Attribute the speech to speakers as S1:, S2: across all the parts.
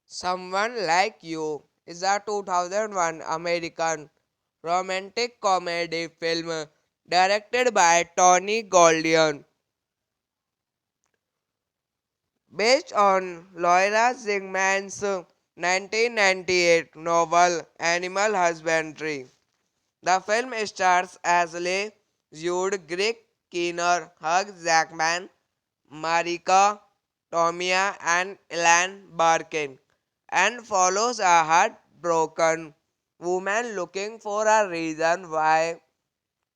S1: Someone Like You is a 2001 American romantic comedy film directed by Tony Goldion, based on Laura Zingman's 1998 novel Animal Husbandry. The film stars Ashley Judd, Greg Kinnear, Hugh Jackman, Marika Tomia, and Ellen Barkin, and follows a heartbroken woman looking for a reason why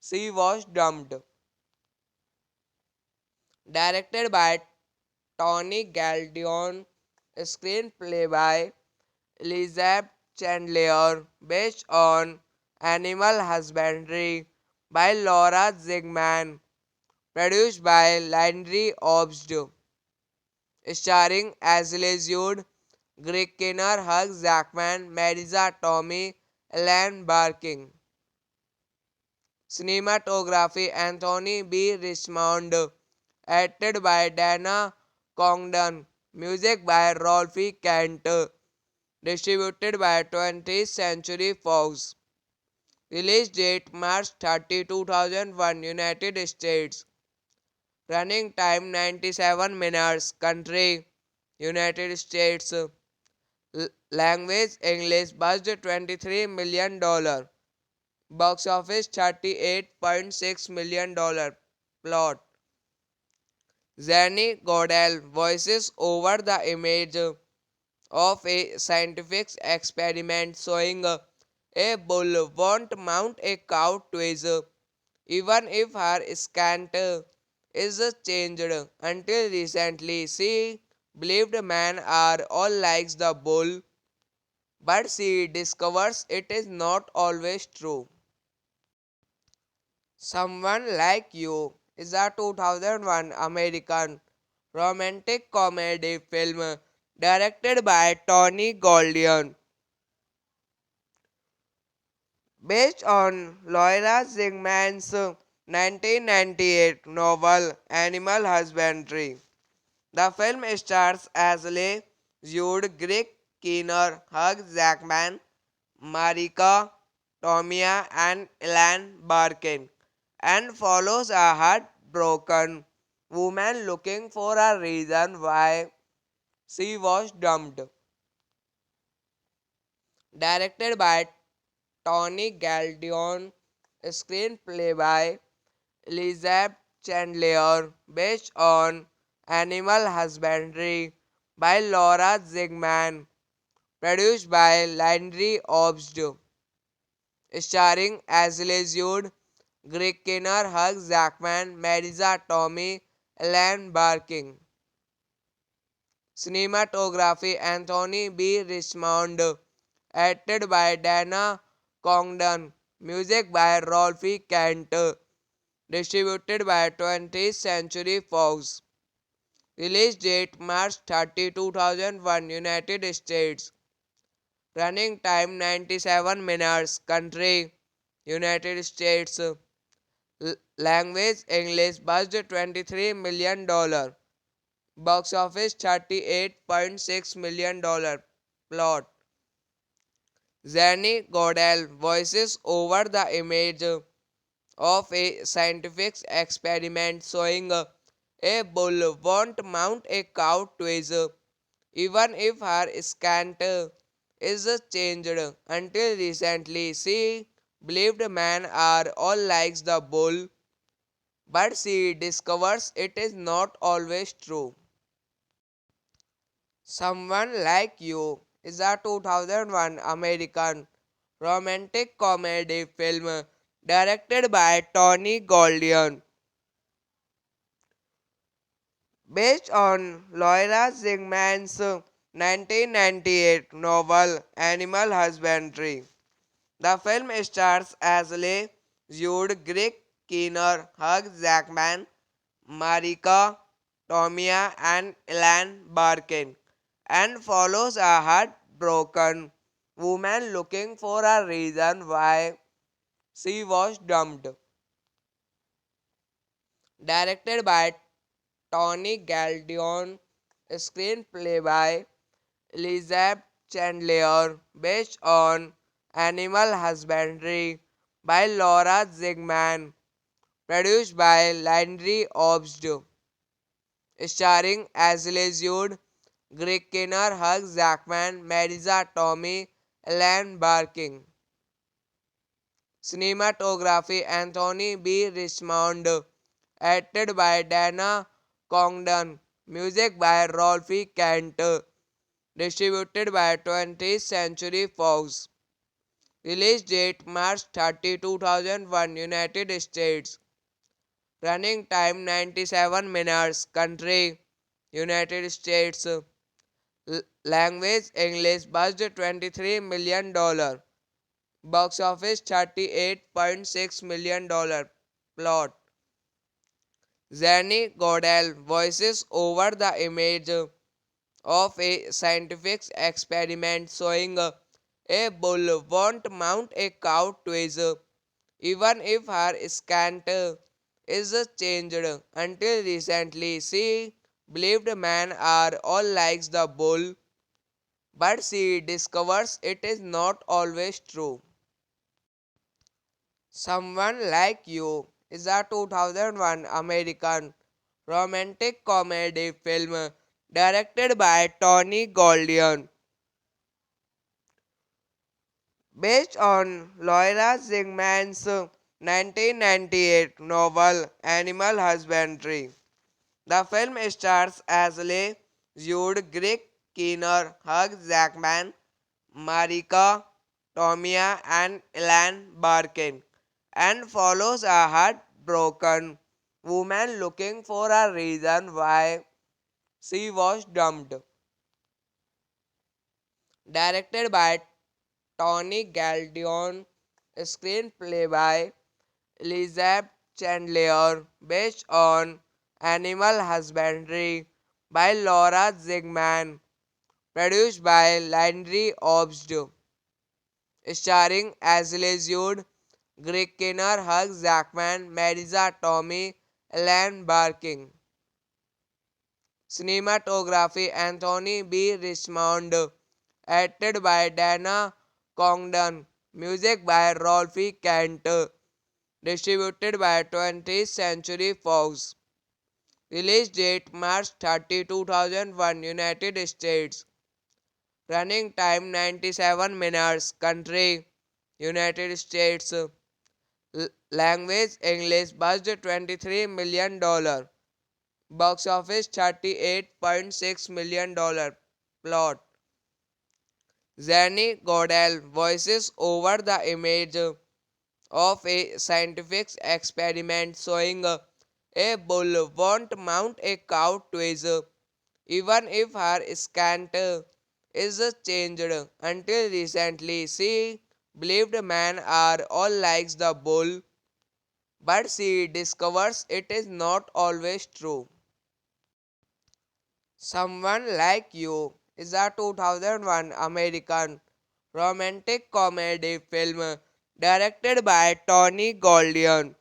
S1: she was dumped. Directed by Tony Galdion, screenplay by Elizabeth Chandler, based on Animal Husbandry by Laura Zigman, produced by Landry Obst, starring Ashley Judd, Greg Kinnear, Hugh Jackman, Marisa Tomei, Ellen Barkin. Cinematography Anthony B. Richmond, edited by Dana Congdon, music by Rolfie Kent, distributed by 20th Century Fox. Release date March 30, 2001, United States. Running time 97 minutes. Country United States. Language English. Budget $23 million. Box office $38.6 million. Plot: Zanny Godel voices over the image of a scientific experiment showing a bull won't mount a cow twice, even if her scent is changed. Until recently, she believed men are all like the bull, but she discovers it is not always true. Someone Like You is a 2001 American romantic comedy film directed by Tony Goldion, based on Laura Zingman's 1998 novel Animal Husbandry. The film stars Ashley Judd, Greg Kinnear, Hugh Jackman, Marika Tomia, and Ellen Barkin, and follows a heartbroken woman looking for a reason why she was dumped. Directed by Tony Galdion, screenplay by Elizabeth Chandler, based on Animal Husbandry by Laura Zigman, produced by Landry Obst, starring Ashley Judd, Greg Kinnear, Hugh Jackman, Marisa Tomei, Ellen Barkin. Cinematography Anthony B. Richmond, edited by Dana Congdon, music by Rolfie Kent, distributed by 20th Century Fox. Release date March 30, 2001, United States. Running time 97 minutes. Country United States. Language English. Budget $23 million. Box office $38.6 million. Plot: Zanny Godel voices over the image of a scientific experiment showing a bull won't mount a cow twice, even if her scent is changed. Until recently, she believed men are all like the bull, but she discovers it is not always true. Someone Like You is a 2001 American romantic comedy film directed by Tony Goldwyn, based on Laura Zigman's 1998 novel Animal Husbandry. The film stars Ashley Judd, Greg Kinnear, Hugh Jackman, Marika Tomei, and Ellen Barkin, and follows a heartbroken woman looking for a reason why she was dumped. Directed by Tony Galdion, screenplay by Elizabeth Chandler, based on Animal Husbandry by Laura Zigman, produced by Landry Obst, starring Ashley Judd, Greg Kinnear, Hugh Jackman, Marisa Tomei, Ellen Barkin. Cinematography Anthony B. Richmond, edited by Dana Congdon, music by Rolfie Kent, distributed by 20th Century Fox. Release date March 30, 2001, United States. Running time 97 minutes. Country United States. Language English. Budget $23 million. Box office $38.6 million. Plot: Zanny Godel voices over the image of a scientific experiment showing a bull won't mount a cow twice, even if her scent is changed. Until recently, she believed men are all like the bull, but she discovers it is not always true. Someone Like You is a 2001 American romantic comedy film directed by Tony Goldwyn, based on Laura Zigman's 1998 novel Animal Husbandry. The film stars Ashley Judd, Greg Kinnear, Hugh Jackman, Marika Tomei, and Ellen Barkin, and follows a heartbroken woman looking for a reason why she was dumped. Directed by Tony Galdion, screenplay by Elizabeth Chandler, based on Animal Husbandry by Laura Zigman, produced by Landry Obst, starring Ashley Judd, Greg Kinnear, Hugh Jackman, Marisa Tomei, Ellen Barkin. Cinematography Anthony B. Richmond, edited by Dana Congdon, music by Rolfie Kent, distributed by 20th Century Fox. Release date March 30, 2001, United States. Running time 97 minutes. Country United States. Language English budget $23 million. Box office $38.6 million. Plot: Zanny Godel voices over the image of a scientific experiment showing a bull won't mount a cow twice, even if her scant is changed. Until recently, she believed men are all like the bull, but she discovers it is not always true. Someone Like You is a 2001 American romantic comedy film directed by Tony Goldion,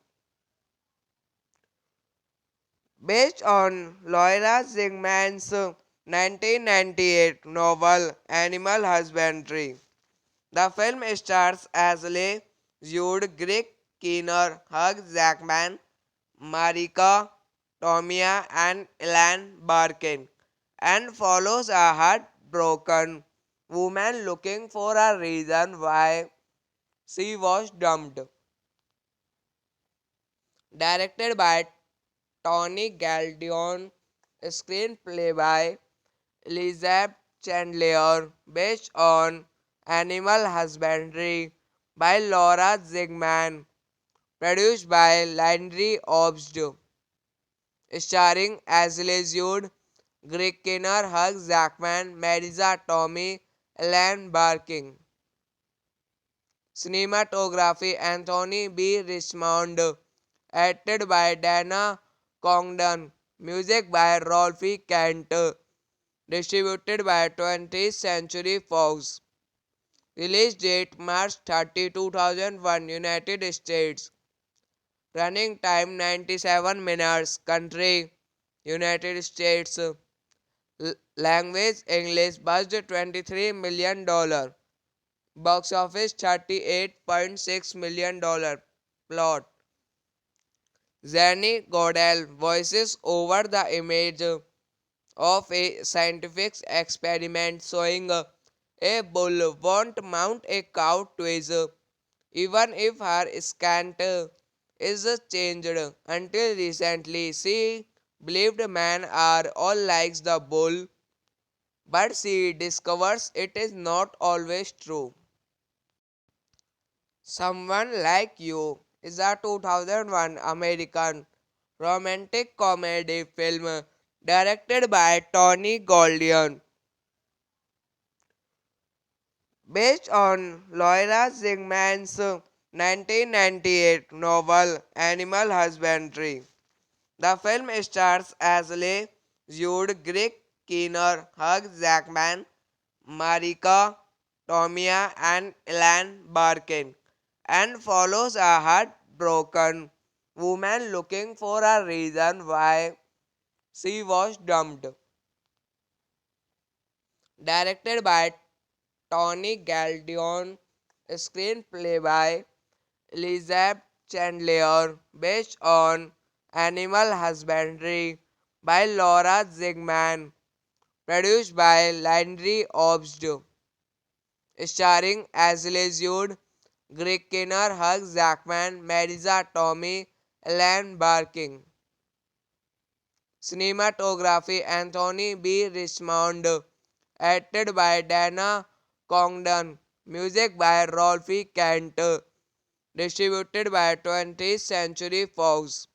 S1: based on Laura Zingman's 1998 novel Animal Husbandry. The film stars Ashley Judd, Greg Kinnear, Hugh Jackman, Marika Tomia, and Ellen Barkin, and follows a heartbroken woman looking for a reason why she was dumped. Directed by Tony Galdion, screenplay by Elizabeth Chandler, based on Animal Husbandry by Laura Zigman, produced by Landry Obst, starring Ashley Judd, Greg Kinnear, Hugh Jackman, Marisa Tomei, Ellen Barkin. Cinematography Anthony B. Richmond, edited by Dana Congdon, music by Rolfie Kent, distributed by 20th Century Fox. Release date March 30, 2001, United States. Running time 97 minutes. Country United States. Language English. Budget $23 million. Box office $38.6 million. Plot: Zanny Godel voices over the image of a scientific experiment showing a bull won't mount a cow twice, even if her scant is changed. Until recently, she believed men are all like the bull, but she discovers it is not always true. Someone Like You is a 2001 American romantic comedy film directed by Tony Goldion, based on Laura Zingman's 1998 novel Animal Husbandry. The film stars Ashley Judd, Greg Kinnear, Hugh Jackman, Marika Tomia, and Ellen Barkin, and follows a heartbroken woman looking for a reason why she was dumped. Directed by Tony Galdion, screenplay by Elizabeth Chandler, based on Animal Husbandry by Laura Zigman, produced by Landry Obst, starring Ashley Judd, Greg Kinnear, Hugh Jackman, Marisa Tomei, Ellen Barkin. Cinematography Anthony B. Richmond, edited by Dana Congdon, music by Rolfie Kent, distributed by 20th Century Fox.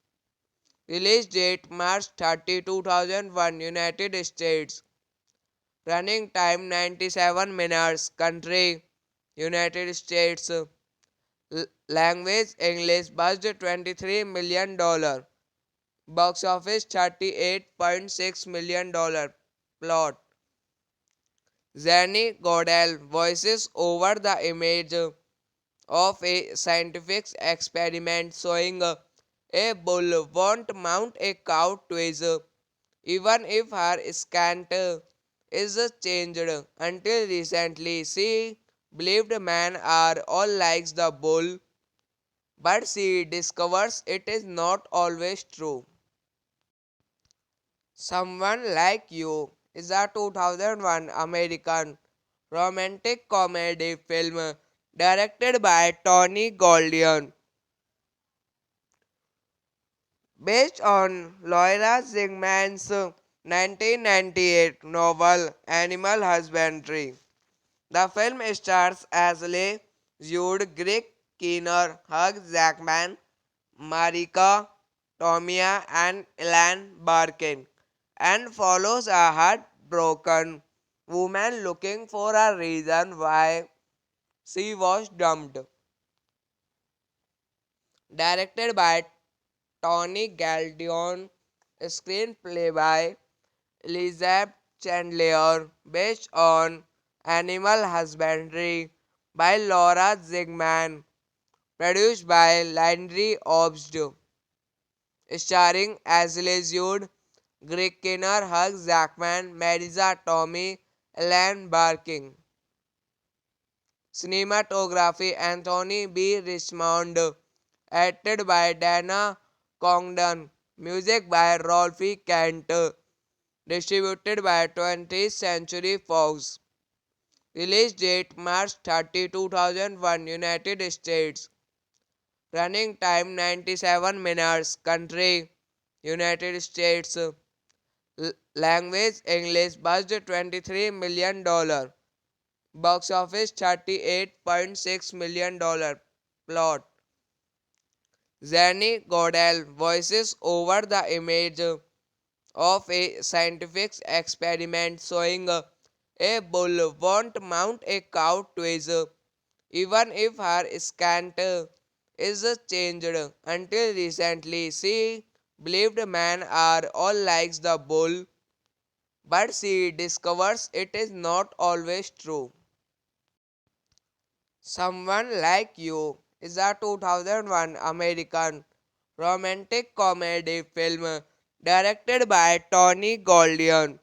S1: Release date March 30, 2001, United States. Running time 97 minutes. Country United States. Language English. Budget $23 million. Box office $38.6 million. Plot: Zanny Godel voices over the image of a scientific experiment showing a bull won't mount a cow twice, even if her scant is changed. Until recently, she believed men are all like the bull, but she discovers it is not always true. Someone Like You is a 2001 American romantic comedy film directed by Tony Goldion. Based on Laura Zingman's 1998 novel Animal Husbandry. The film stars Ashley Judd, Greg Kinnear, Hugh Jackman, Marika Tomia, and Ellen Barkin, and follows a heartbroken woman looking for a reason why she was dumped. Directed by Tony Galdion, screenplay by Elizabeth Chandler, based on Animal Husbandry by Laura Zigman, produced by Landry Obst, starring Ashley Judd, Greg Kinnear, Hugh Jackman, Marisa Tomei, Ellen Barkin. Cinematography Anthony B. Richmond, edited by Dana Congdon, music by Rolfie Kent, distributed by 20th Century Fox. Release date March 30, 2001, United States. Running time 97 minutes. Country United States. Language English. Budget $23 million. Box office $38.6 million. Plot: Zanny Godel voices over the image of a scientific experiment showing a bull won't mount a cow twice, even if her scant is changed. Until recently, she believed men are all like the bull, but she discovers it is not always true. Someone Like You is a 2001 American romantic comedy film directed by Tony Goldion,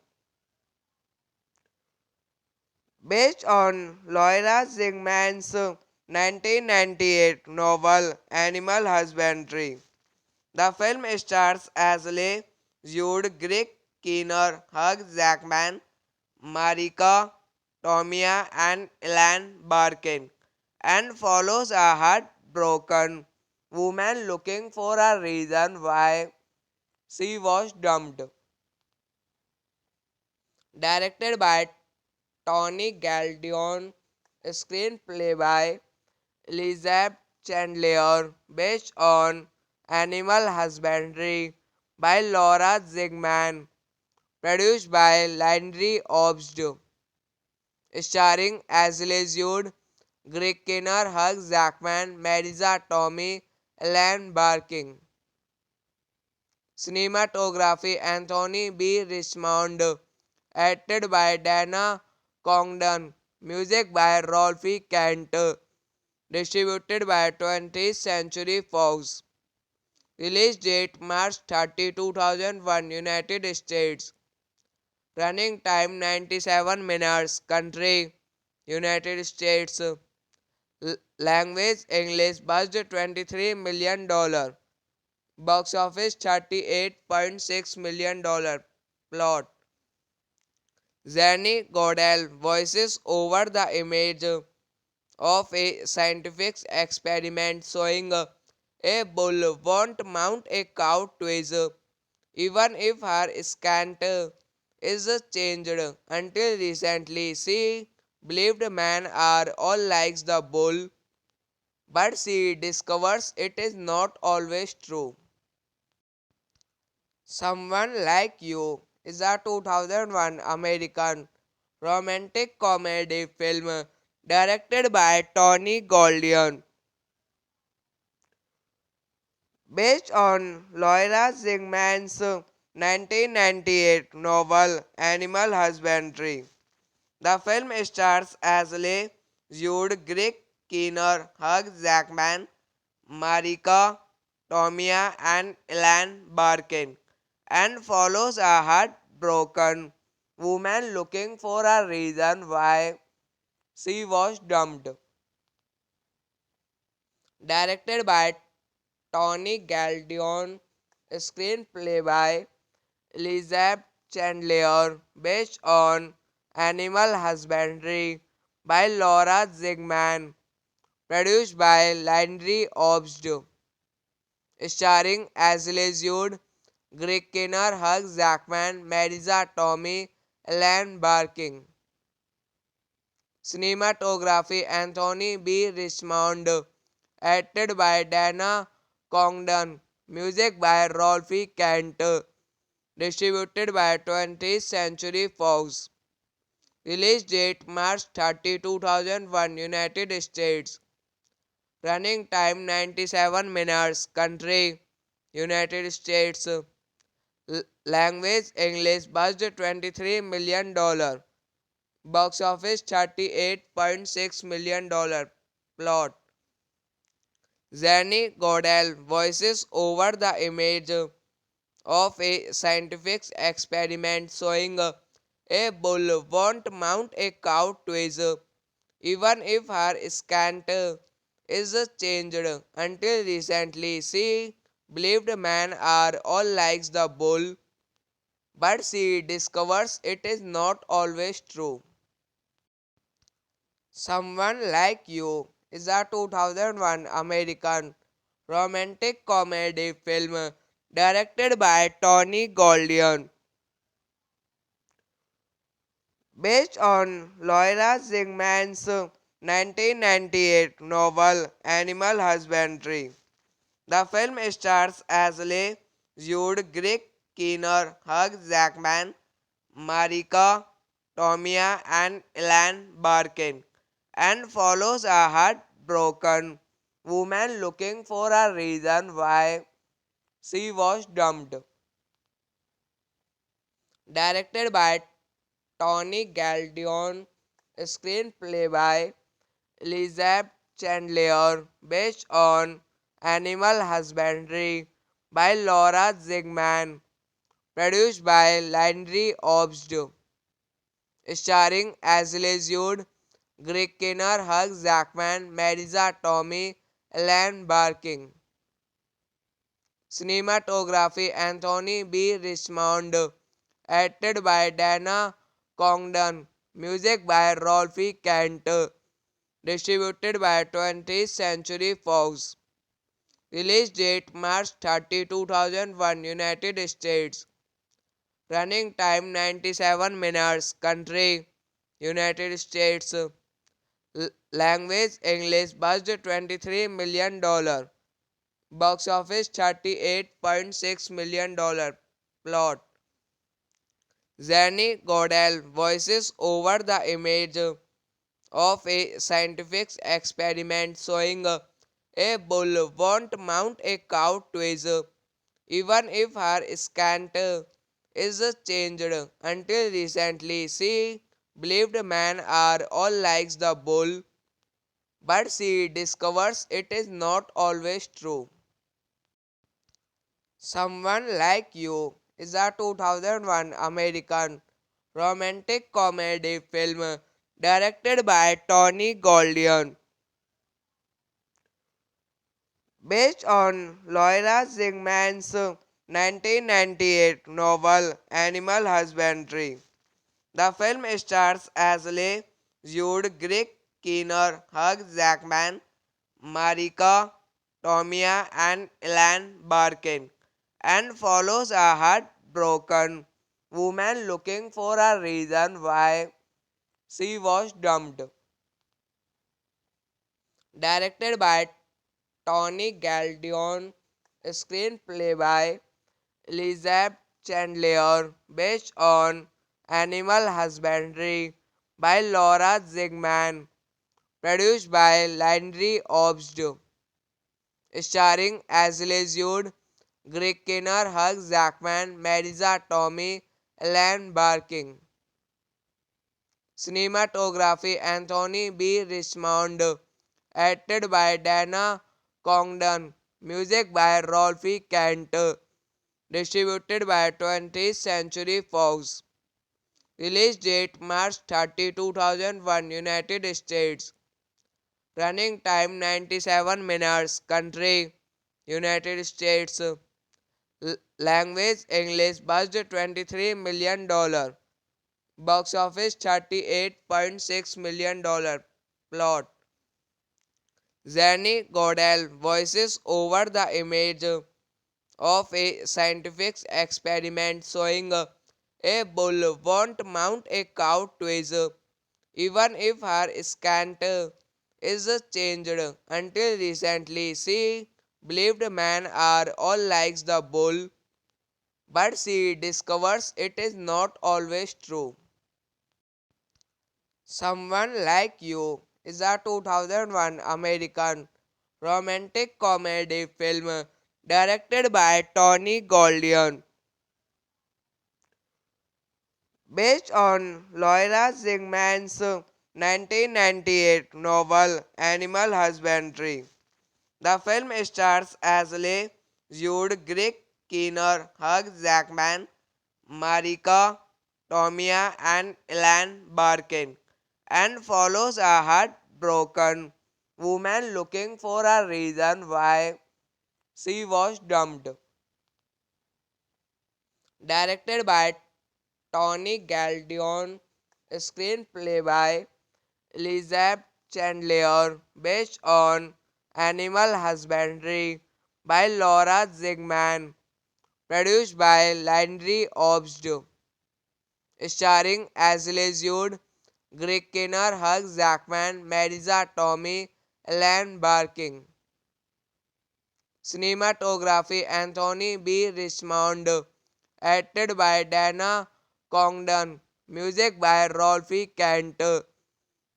S1: based on Laura Zingman's 1998 novel Animal Husbandry. The film stars Ashley Judd, Greg Kinnear, Hugh Jackman, Marika Tomia, and Ellen Barkin, and follows a heartbroken woman looking for a reason why she was dumped. Directed by Tony Galdion, screenplay by Elizabeth Chandler, based on Animal Husbandry by Laura Zigman, produced by Landry Obst, starring Ashley Judd, Greg Kinnear, Hugh Jackman, Marisa Tomei, Ellen Barkin. Cinematography Anthony B. Richmond, edited by Dana Congdon, music by Rolfie Kent, distributed by 20th Century Fox. Release date March 30, 2001, United States. Running time 97 minutes. Country United States. Language English. Budget $23 million. Box office $38.6 million. Plot: Zanny Godel voices over the image of a scientific experiment showing a bull won't mount a cow twice, even if her scant is changed. Until recently, she believed men are all like the bull, but she discovers it is not always true. Someone Like You is a 2001 American romantic comedy film directed by Tony Goldion, based on Laura Zingman's 1998 novel Animal Husbandry. The film stars Ashley Judd, Greg Kinnear, Hugh Jackman, Marika Tomia, and Ellen Barkin, and follows a heartbroken woman looking for a reason why she was dumped. Directed by Tony Galdion, screenplay by Elizabeth Chandler, based on Animal Husbandry by Laura Zigman, produced by Landry Obst, starring Ashley Judd, Greg Kinnear, Hugh Jackman, Marisa Tomei, Ellen Barkin. Cinematography Anthony B. Richmond, edited by Dana Congdon, music by Rolfe Kent, distributed by 20th Century Fox. Release date March 30, 2001, United States. Running time 97 minutes. Country United States. Language English. Budget $23 million. Box office $38.6 million. Plot: Zanny Godel voices over the image of a scientific experiment showing a bull won't mount a cow twice, even if her scent is changed. Until recently, she believed men are all like the bull, but she discovers it is not always true. Someone Like You is a 2001 American romantic comedy film directed by Tony Goldion, based on Laura Zingman's 1998 novel Animal Husbandry. The film stars Ashley Judd, Greg Kinnear, Hugh Jackman, Marika Tomei, and Ellen Barkin, and follows a heartbroken woman looking for a reason why she was dumped. Directed by Tony Galdion, screenplay by Elizabeth Chandler, based on Animal Husbandry by Laura Zingman, produced by Landry Obst, starring Ashley Judd, Greg Kinnear, Hugh Jackman, Marisa Tomei, Ellen Barkin. Cinematography Anthony B. Richmond, edited by Dana Congdon, music by Rolfe Kent, distributed by 20th Century Fox. Release date March 30, 2001, United States. Running time 97 minutes. Country United States. Language English. Budget $23 million. Box office $38.6 million. Plot: Zanny Godel voices over the image of a scientific experiment showing a bull won't mount a cow twice, even if her scent is changed. Until recently, she believed men are all like the bull, but she discovers it is not always true. Someone Like You is a 2001 American romantic comedy film directed by Tony Goldion, based on Laura Zingman's 1998 novel Animal Husbandry. The film stars Ashley Judd, Greg Kinnear, Hugh Jackman, Marika Tomei, and Ellen Barkin, and follows a heartbroken woman looking for a reason why she was dumped. Directed by Tony Galdion, screenplay by Elizabeth Chandler, based on Animal Husbandry by Laura Zingman, produced by Landry Obst, starring Ashley Judd, Greg Kinnear, Hugh Jackman, Marisa Tomei, Ellen Barkin. Cinematography Anthony B. Richmond, edited by Dana Congdon, music by Rolfe Kent, distributed by 20th Century Fox. Release date March 30, 2001, United States. Running time 97 minutes. Country United States. Language English. Budget $23 million. Box office $38.6 million. Plot: Zanny Godel voices over the image of a scientific experiment showing a bull won't mount a cow twice, even if her scant is changed. Until recently, she believed men are all like the bull, but she discovers it is not always true. Someone Like You is a 2001 American romantic comedy film directed by Tony Goldwyn, based on Laura Zingman's 1998 novel Animal Husbandry. The film stars Ashley Judd, Greg Kinnear, Hugh Jackman, Marika Tomia, and Ellen Barkin, and follows a heartbroken woman looking for a reason why she was dumped. Directed by Tony Galdion, screenplay by Elizabeth Chandler, based on Animal Husbandry by Laura Zigman, produced by Landry Obst, starring Ashley Judd, Greg Kinnear, Hugh Jackman, Marisa Tomei, Ellen Barkin. Cinematography Anthony B. Richmond, edited by Dana Congdon, music by Rolfie Kent,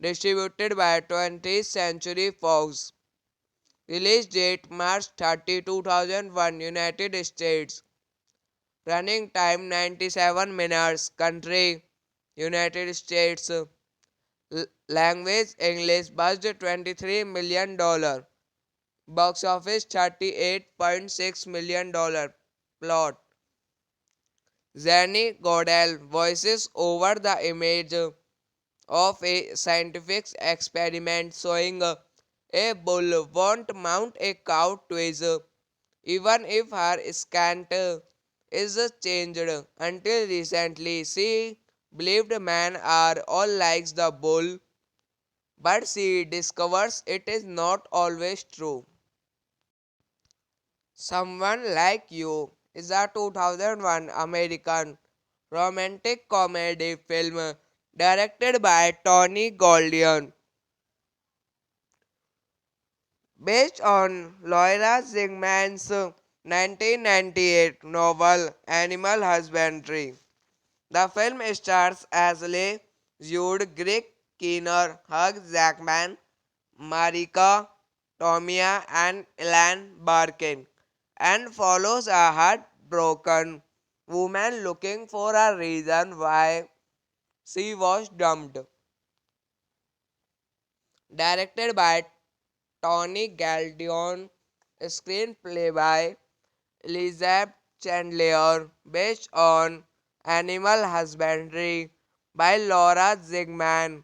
S1: distributed by 20th Century Fox. Release date March 30, 2001, United States. Running time 97 minutes. Country United States. Language English. Budget $23 million. Box office $38.6 million. Plot: Zanny Godel voices over the image of a scientific experiment showing a bull won't mount a cow twice, even if her scant is changed. Until recently, she believed men are all like the bull, but she discovers it is not always true. Someone Like You is a 2001 American romantic comedy film directed by Tony Goldwyn, based on Laura Zingman's 1998 novel Animal Husbandry. The film stars Ashley Judd, Greg Kinnear, Hugh Jackman, Marika Tomia, and Ellen Barkin, and follows a heartbroken woman looking for a reason why she was dumped. Directed by Tony Galdion, screenplay by Elizabeth Chandler, based on Animal Husbandry by Laura Zigman,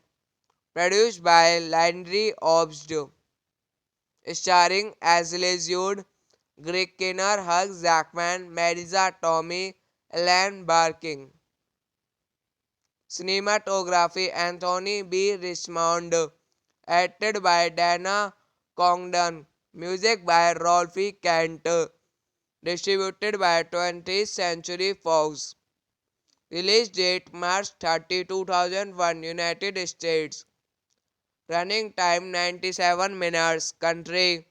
S1: produced by Landry Obst, starring Ashley Judd, Greg Kinnear, Hugh Jackman, Marisa Tomei, Ellen Barkin. Cinematography Anthony B. Richmond, edited by Dana Congdon, music by Rolfie Kent, distributed by 20th Century Fox. Release date March 30, 2001, United States. Running time 97 minutes. Country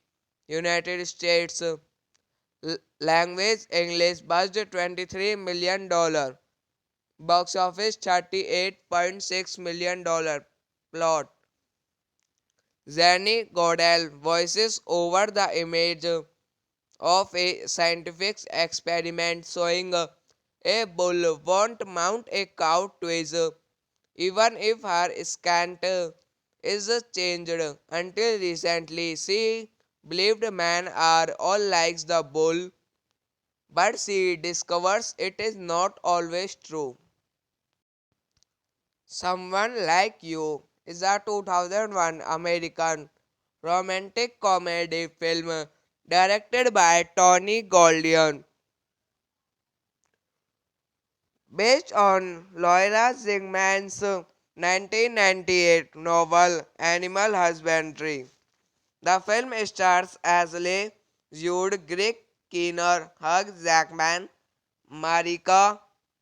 S1: United States. Language English. Budget $23 million. Box office $38.6 million. Plot: Zanny Godel voices over the image of a scientific experiment showing a bull won't mount a cow twice, even if her scant is changed. Until recently, she believed men are all like the bull, but she discovers it is not always true. Someone Like You is a 2001 American romantic comedy film directed by Tony Goldwyn, based on Laura Zingman's 1998 novel Animal Husbandry. The film stars Ashley Judd, Greg Kinnear, Hugh Jackman, Marika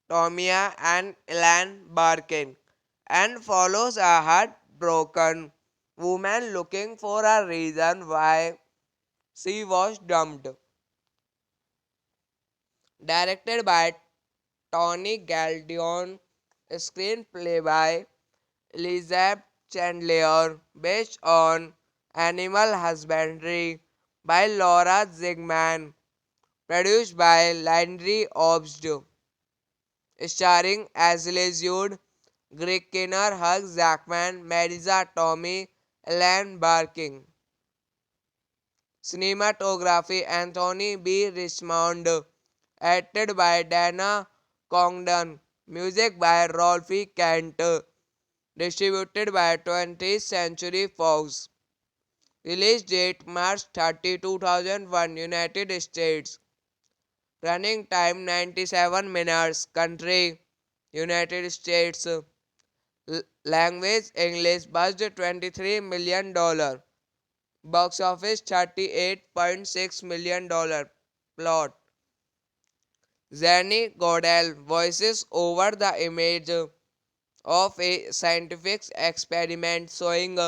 S1: Tomia, and Ellen Barkin, and follows a heartbroken woman looking for a reason why she was dumped. Directed by Tony Galdion, screenplay by Elizabeth Chandler, based on Animal Husbandry by Laura Zigman, produced by Landry Obst, starring Ashley Judd, Greg Kinnear, Hugh Jackman, Marisa Tomei, Ellen Barkin. Cinematography Anthony B. Richmond, edited by Dana Congdon, music by Rolfie Kent, distributed by 20th Century Fox. Release date March 30, 2001, United States. Running time 97 minutes. Country United States. Language English. Budget $23 million. Box office $38.6 million. Plot: Zanny Godel voices over the image of a scientific experiment showing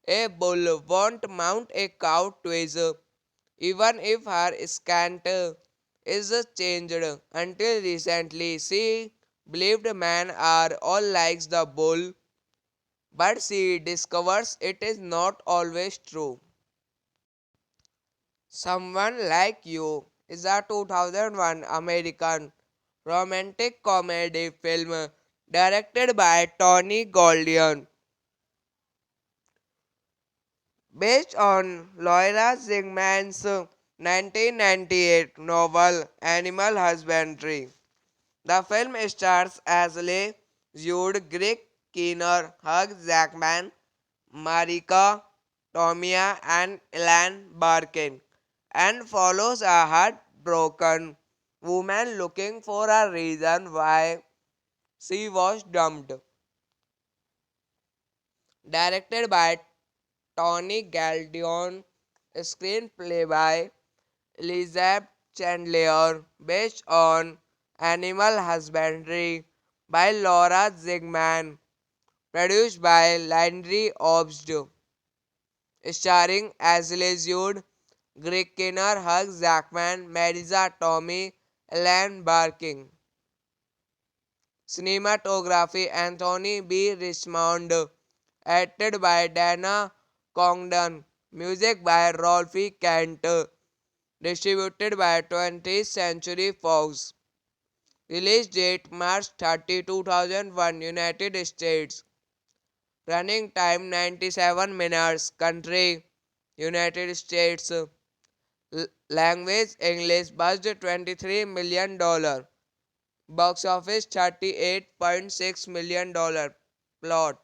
S1: a bull won't mount a cow twice, even if her scent is changed. Until recently, she believed men are all like the bull, but she discovers it is not always true. Someone Like You is a 2001 American romantic comedy film directed by Tony Goldion, based on Laura Zigman's 1998 novel Animal Husbandry. The film stars Ashley Judd, Greg Kinnear, Hugh Jackman, Marika Tomia, and Ellen Barkin, and follows a heartbroken woman looking for a reason why she was dumped. Directed by Tony Galdion, screenplay by Elizabeth Chandler, based on Animal Husbandry by Laura Zigman, produced by Landry Obst, starring Ashley Judd, Greg Kinnear, Hugh Jackman, Marisa Tomei, Ellen Barkin. Cinematography Anthony B. Richmond, edited by Dana Congdon, music by Rolfie Kent, distributed by 20th Century Fox. Release date March 30, 2001, United States. Running time 97 minutes. Country United States. Language English. Budget $23 million. Box office $38.6 million. Plot: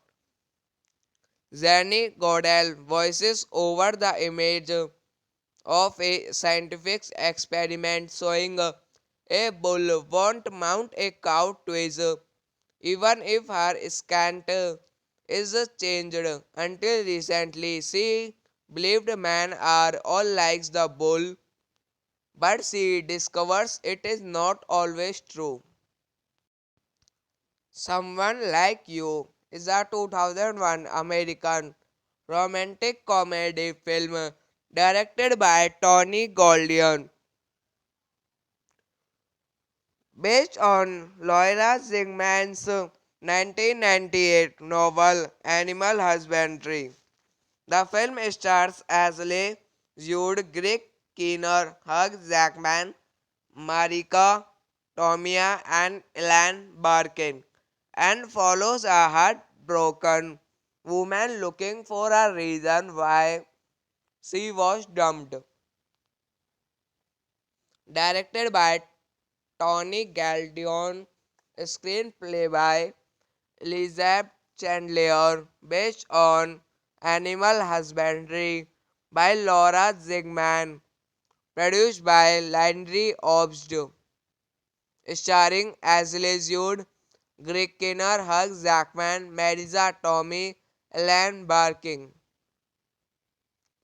S1: Zanny Godel voices over the image of a scientific experiment showing a bull won't mount a cow twice, even if her scent is changed. Until recently, she believed men are all like the bull, but she discovers it is not always true. Someone Like You is a 2001 American romantic comedy film directed by Tony Goldion, based on Laura Zigman's 1998 novel Animal Husbandry. The film stars Ashley Judd, Greg Kinnear, Hugh Jackman, Marika Tomia, and Ellen Barkin, and follows a heartbroken woman looking for a reason why she was dumped. Directed by Tony Galdion, screenplay by Elizabeth Chandler, based on Animal Husbandry by Laura Zigman, produced by Landry Obst, starring Ashley Judd, Greg Kinnear, Hugh Jackman, Marisa Tomei, Ellen Barkin.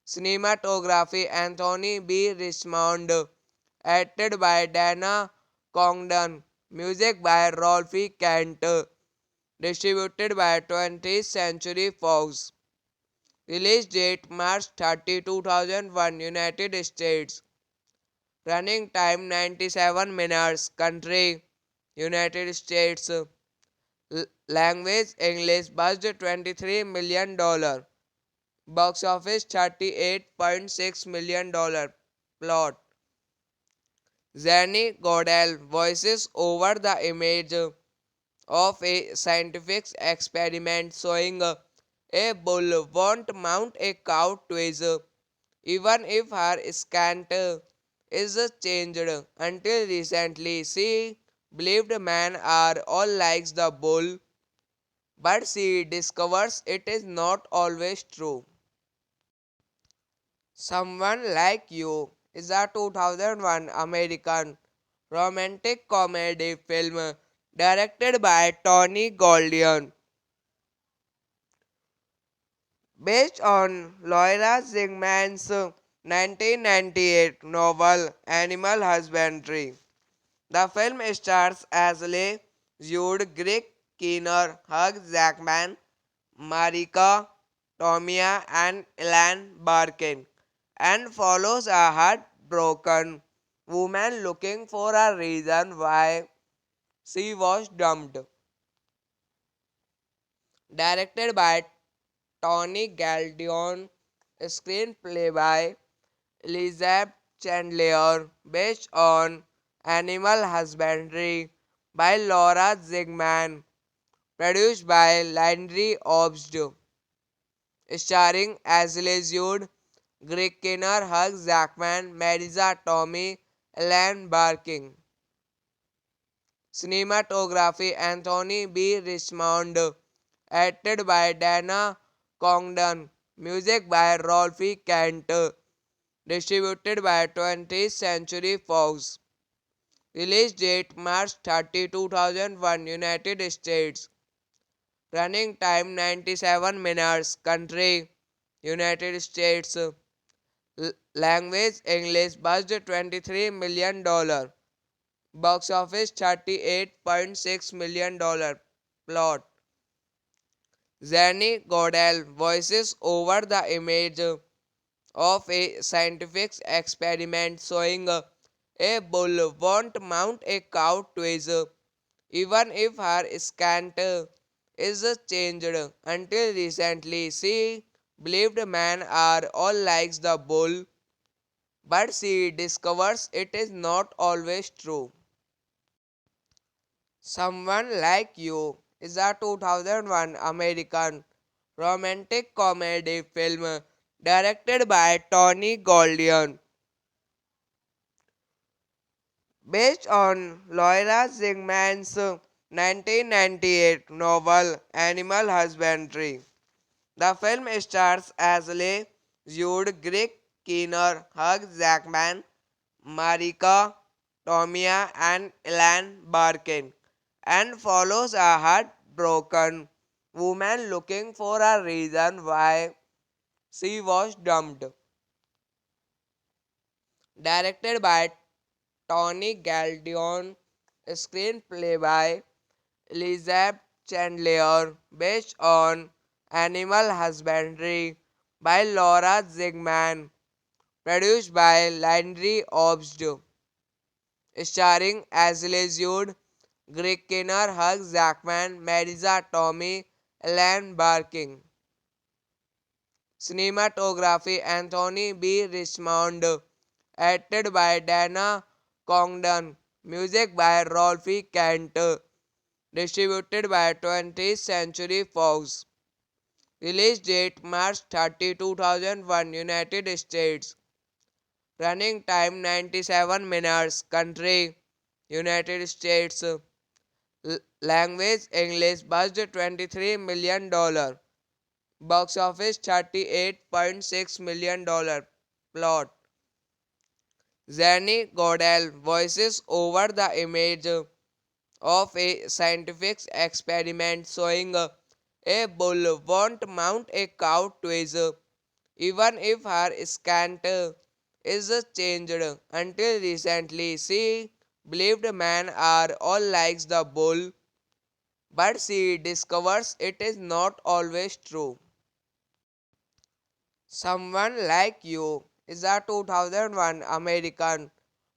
S1: Cinematography Anthony B. Richmond. Acted by Dana Congdon. Music by Rolfie Kent. Distributed by 20th Century Fox. Release date March 30, 2001, United States. Running time 97 minutes. Country United States. Language English. Budget $23 million. Box office $38.6 million. Plot: Zanny Godel voices over the image of a scientific experiment showing a bull won't mount a cow twice, even if her scant is changed. Until recently, she believed men are all like the bull, but she discovers it is not always true. Someone Like You is a 2001 American romantic comedy film directed by Tony Goldion, based on Laura Zingman's 1998 novel Animal Husbandry. The film stars Ashley Judd, Greg Kinnear, Hugh Jackman, Marika Tomia, and Ellen Barkin, and follows a heartbroken woman looking for a reason why she was dumped. Directed by Tony Galdion, screenplay by Elizabeth Chandler, based on Animal Husbandry by Laura Zigman, produced by Landry Obst, starring Ashley Judd, Greg Kinnear, Hugh Jackman, Marisa Tomei, Ellen Barkin. Cinematography Anthony B. Richmond. Acted by Dana Congdon. Music by Rolfie Kent. Distributed by 20th Century Fox. Release date March 30, 2001, United States. Running time 97 minutes. Country United States. Language English. Budget $23 million. Box office $38.6 million. Plot: Zanny Godel voices over the image of a scientific experiment showing a bull won't mount a cow twice, even if her scant is changed. Until recently, she believed men are all like the bull, but she discovers it is not always true. Someone Like You is a 2001 American romantic comedy film directed by Tony Goldion, based on Laura Zingman's 1998 novel Animal Husbandry. The film stars Ashley Judd, Greg Kinnear, Hugh Jackman, Marika Tomia, and Ellen Barkin, and follows a heartbroken woman looking for a reason why she was dumped. Directed by Tony Galdion, screenplay by Elizabeth Chandler, based on Animal Husbandry by Laura Zigman, produced by Landry Obst, starring Ashley Judd, Greg Kinnear, Hugh Jackman, Marisa Tomei, Ellen Barkin. Cinematography Anthony B. Richmond. Acted by Dana Congdon. Music by Rolfie Kent. Distributed by 20th Century Fox. Release date March 30, 2001, United States. Running time 97 minutes. Country United States. Language English. Budget $23 million. Box office $38.6 million. Plot: Zanny Godel voices over the image of a scientific experiment showing a bull won't mount a cow twice, even if her scant is changed. Until recently, she believed men are all like the bull, but she discovers it is not always true. Someone Like You is a 2001 American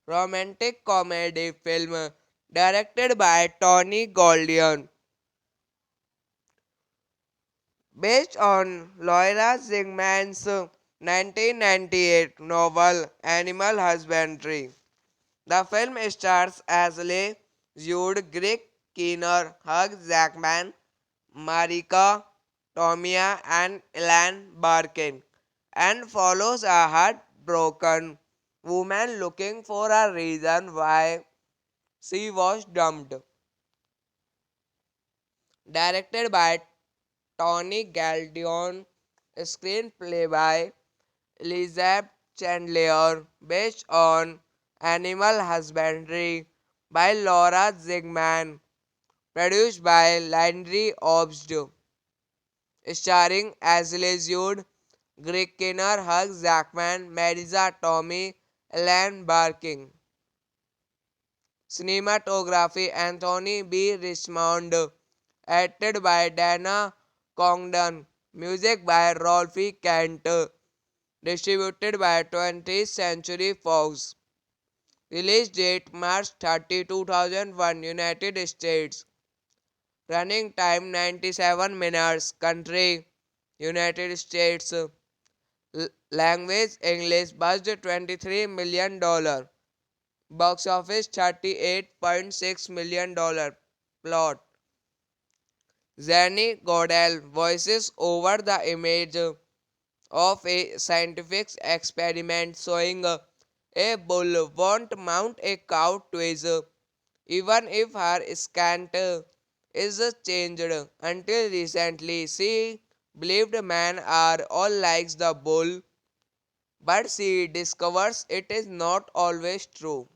S1: romantic comedy film directed by Tony Goldion, based on Laura Zingman's 1998 novel Animal Husbandry. The film stars Ashley Judd, Greg Kinnear, Hugh Jackman, Marika Tomia, and Ellen Barkin, and follows a heartbroken woman looking for a reason why she was dumped. Directed by Tony Galdion, screenplay by Elizabeth Chandler, based on Animal Husbandry by Laura Zigman, produced by Landry Obst, starring Ashley Judd, Greg Kinnear, Hugh Jackman, Marisa Tomei, Ellen Barkin. Cinematography Anthony B. Richmond, edited by Dana Congdon, music by Rolfie Kent, distributed by 20th Century Fox. Release date March 30, 2001, United States. Running time 97 minutes. Country United States. Language English. Budget $23 million. Box office $38.6 million. Plot: Zanny Godel voices over the image of a scientific experiment showing a bull won't mount a cow twice, even if her scant is changed. Until recently, she believed men are all like the bull, but she discovers it is not always true.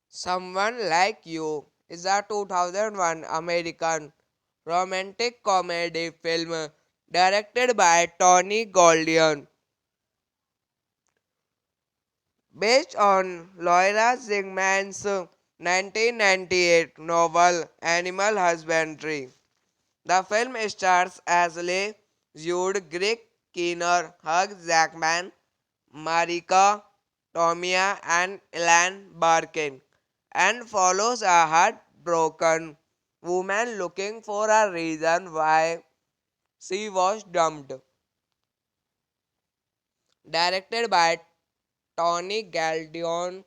S1: Someone Like You is a 2001 American romantic comedy film directed by Tony Goldion, based on Laura Zingman's 1998 novel Animal Husbandry. The film stars Ashley Judd, Greg Kinnear, Hugh Jackman, Marika Tomia, and Ellen Barkin, and follows a heartbroken woman looking for a reason why she was dumped. Directed by Tony Galdion,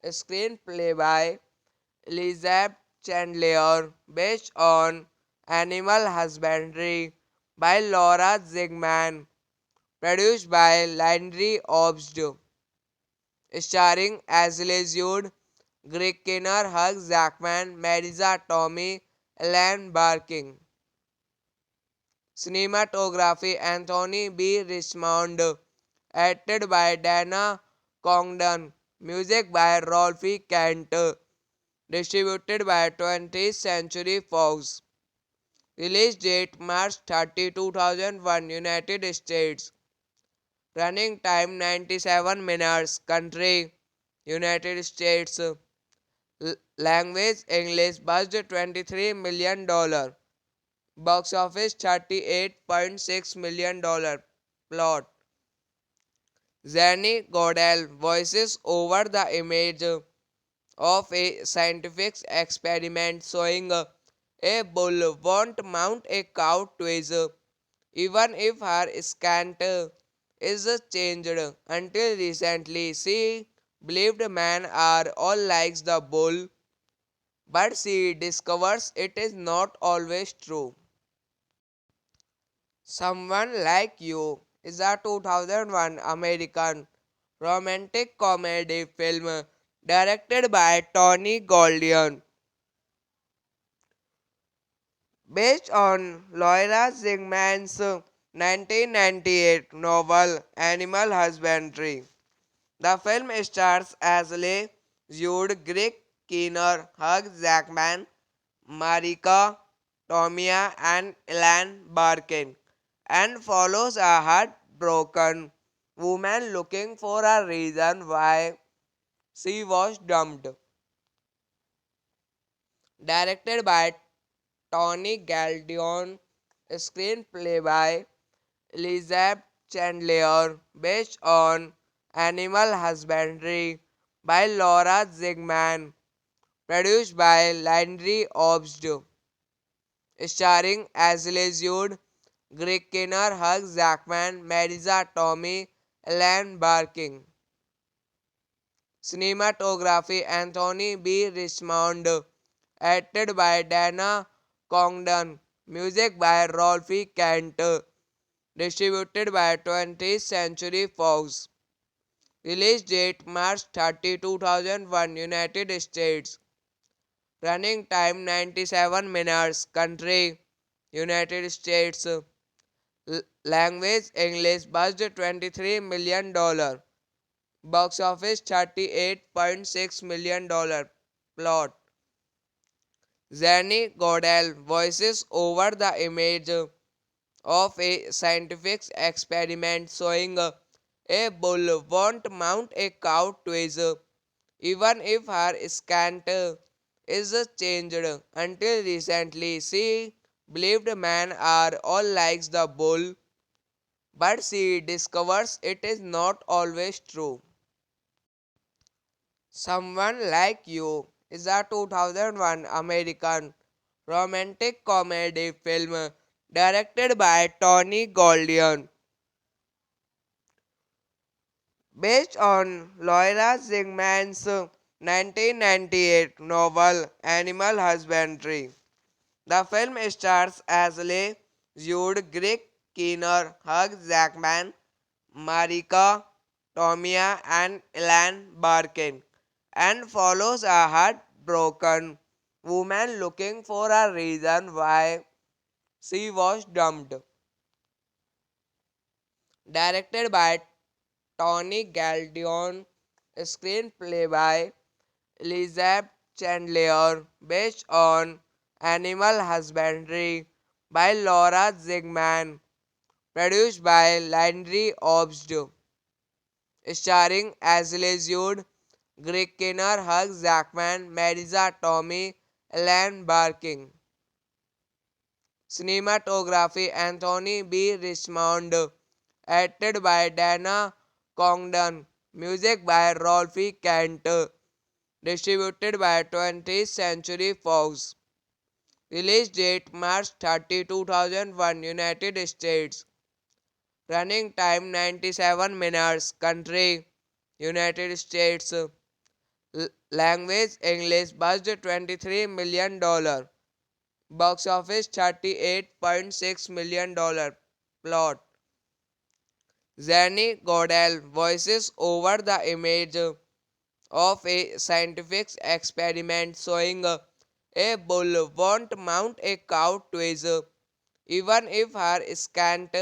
S1: screenplay by Elizabeth Chandler, based on Animal Husbandry by Laura Zigman, produced by Landry Obst, starring Ashley Judd, Greg Kinnear, Hugh Jackman, Marisa Tomei, Ellen Barkin. Cinematography Anthony B. Richmond, edited by Dana Congdon, music by Rolfie Kent, distributed by 20th Century Fox. Release date March 30, 2001, United States. Running time 97 minutes. Country United States. Language English. Budget $23 million. Box office $38.6 million. Plot: Zanny Godel voices over the image of a scientific experiment showing a bull won't mount a cow twice, even if her scant is changed. Until recently, she believed men are all like the bull, but she discovers it is not always true. Someone Like You is a 2001 American romantic comedy film directed by Tony Goldion, based on Laura Zingman's 1998 novel Animal Husbandry. The film stars Ashley Judd, Greg Kinnear, Hugh Jackman, Marika Tomia, and Ellen Barkin, and follows a heartbroken woman looking for a reason why she was dumped. Directed by Tony Galdion, screenplay by Elizabeth Chandler, based on Animal Husbandry by Laura Zigman, produced by Landry Obst, starring Ashley Judd, Greg Kinnear, Hugh Jackman, Marisa Tomei, Ellen Barkin. Cinematography Anthony B. Richmond, edited by Dana Congdon, music by Rolfie Kent, distributed by 20th Century Fox. Release date March 30, 2001, United States. Running time 97 minutes. Country United States. Language English. Budget $23 million. Box office $38.6 million. Plot: Zanny Godel voices over the image of a scientific experiment showing a bull won't mount a cow twice, even if her scent is changed. Until recently, she believed men are all like the bull, but she discovers it is not always true. Someone Like You is a 2001 American romantic comedy film directed by Tony Goldion, based on Laura Zigman's 1998 novel Animal Husbandry. The film stars Ashley Judd, Greg Kinnear, Hugh Jackman, Marika Tomei, and Ellen Barkin, and follows a heartbroken woman looking for a reason why she was dumped. Directed by Tony Galdion, screenplay by Elizabeth Chandler, based on Animal Husbandry by Laura Zigman, produced by Landry Obst, starring Ashley Judd, Greg Kinnear, Hugh Jackman, Marisa Tomei, Ellen Barkin. Cinematography Anthony B. Richmond, edited by Dana Congdon, music by Rolfie Kent, distributed by 20th Century Fox. Release date March 30, 2001, United States. Running time 97 minutes. Country United States. Language English. Budget $23 million. Box office $38.6 million. Plot: Zanny Godel voices over the image of a scientific experiment showing a bull won't mount a cow twice, even if her scent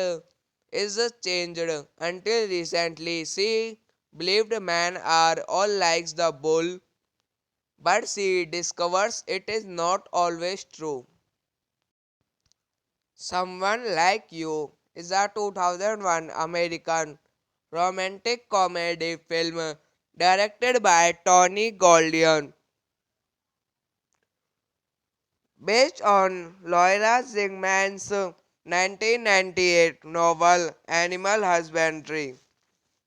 S1: is changed. Until recently, she believed men are all like the bull, but she discovers it is not always true. Someone Like You is a 2001 American romantic comedy film directed by Tony Goldion, based on Laura Zigman's 1998 novel Animal Husbandry.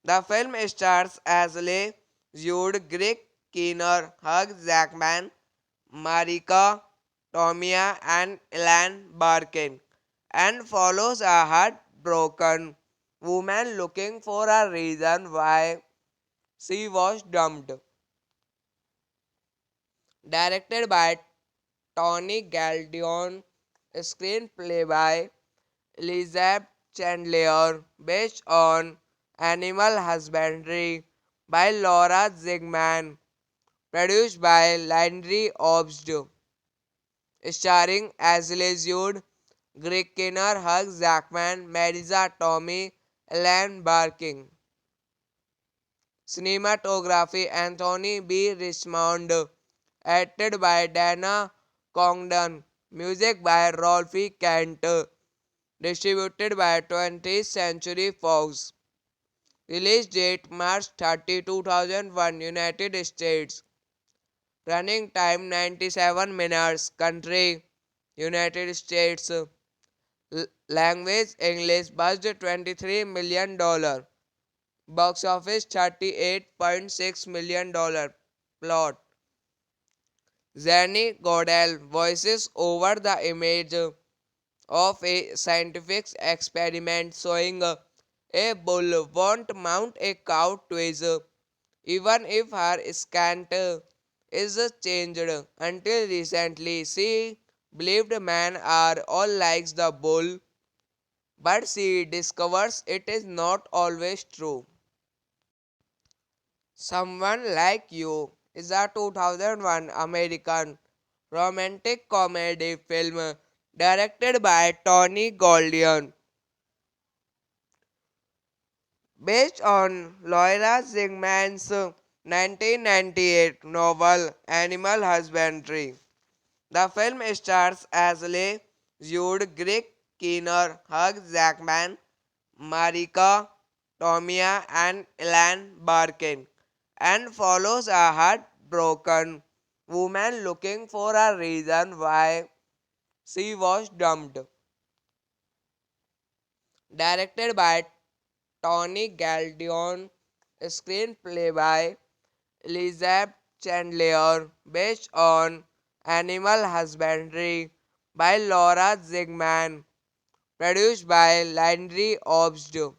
S1: The film stars Ashley Judd, Greg Kinnear, Hugh Jackman, Marika Tomei, and Ellen Barkin, and follows a heartbroken woman looking for a reason why she was dumped. Directed by Tony Galdion, screenplay by Elizabeth Chandler, based on Animal Husbandry by Laura Zigman, produced by Landry Obst, starring Ashley Judd, Greg Kinnear, Hugh Jackman, Marisa Tomei, Ellen Barkin. Cinematography Anthony B. Richmond, edited by Dana Congdon, music by Rolfie Kent, distributed by 20th Century Fox. Release date March 30, 2001, United States. Running time 97 minutes. Country United States. Language English. Budget $23 million. Box office $38.6 million. Plot: Zanny Godel voices over the image of a scientific experiment showing a bull won't mount a cow twice, even if her scent is changed. Until recently, she believed men are all like the bull, but she discovers it is not always true. Someone Like You is a 2001 American romantic comedy film directed by Tony Goldion, based on Laura Zingman's 1998 novel Animal Husbandry. The film stars Ashley Judd, Greg Kinnear, Hugh Jackman, Marika Tomia, and Ellen Barkin, and follows a heartbroken woman looking for a reason why she was dumped. Directed by Tony Galdion, screenplay by Elizabeth Chandler, based on Animal Husbandry by Laura Zigman, produced by Landry Obst,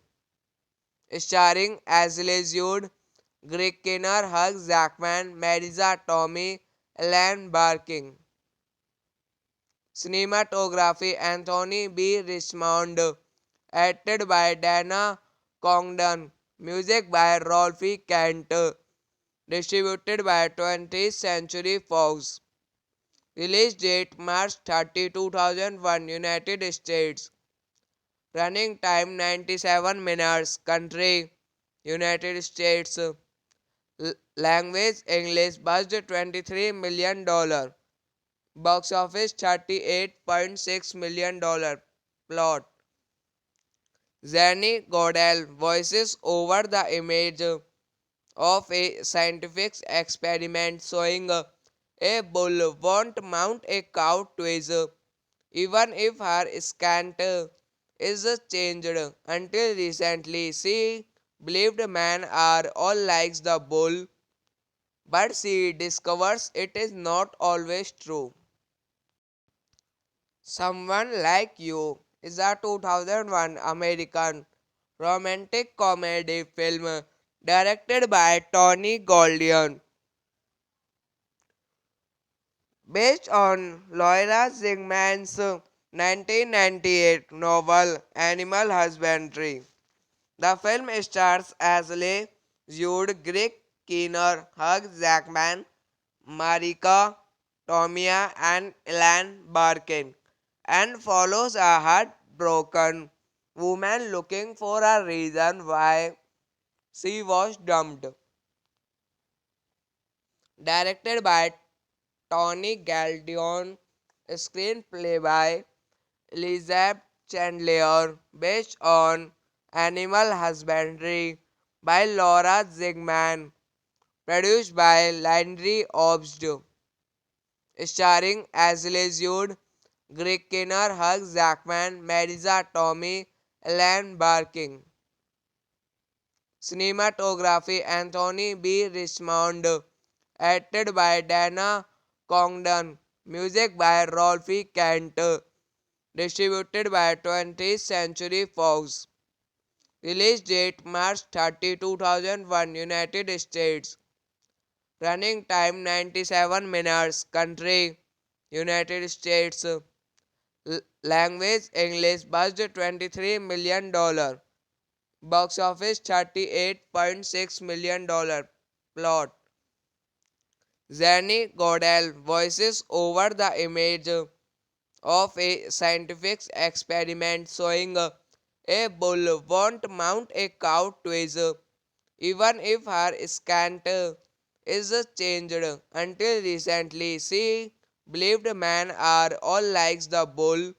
S1: starring Ashley Judd, Greg Kinnear, Hugh Jackman, Marisa Tomei, Ellen Barkin. Cinematography Anthony B. Richmond, edited by Dana Congdon, music by Rolfe Kent, distributed by 20th Century Fox. Release date March 30, 2001, United States. Running time 97 minutes. Country United States. Language English. Budget $23 million. Box office $38.6 million. Plot: Zanny Godel voices over the image of a scientific experiment showing a bull won't mount a cow twice, even if her scent is changed. Until recently, she believed men are all like the bull, but she discovers it is not always true. Someone Like You is a 2001 American romantic comedy film directed by Tony Goldion, based on Laura Zingman's 1998 novel Animal Husbandry. The film stars Ashley Judd, Greg Kinnear, Hugh Jackman, Marika Tomia, and Ellen Barkin, and follows a heartbroken woman looking for a reason why she was dumped. Directed by Tony Galdion, screenplay by Elizabeth Chandler, based on Animal Husbandry by Laura Zigman, produced by Landry Obst, starring Ashley Judd, Greg Kinnear, Hugh Jackman, Marisa Tomei, Ellen Barkin. Cinematography Anthony B. Richmond, edited by Dana Congdon, music by Rolfe Kent, distributed by 20th Century Fox. Release date March 30, 2001, United States. Running time 97 minutes. Country United States. Language English. Budget $23 million. Box office $38.6 million. Plot: Zanny Godel voices over the image of a scientific experiment showing a bull won't mount a cow twice, even if her scent is changed. Until recently, she believed men are all like the bull,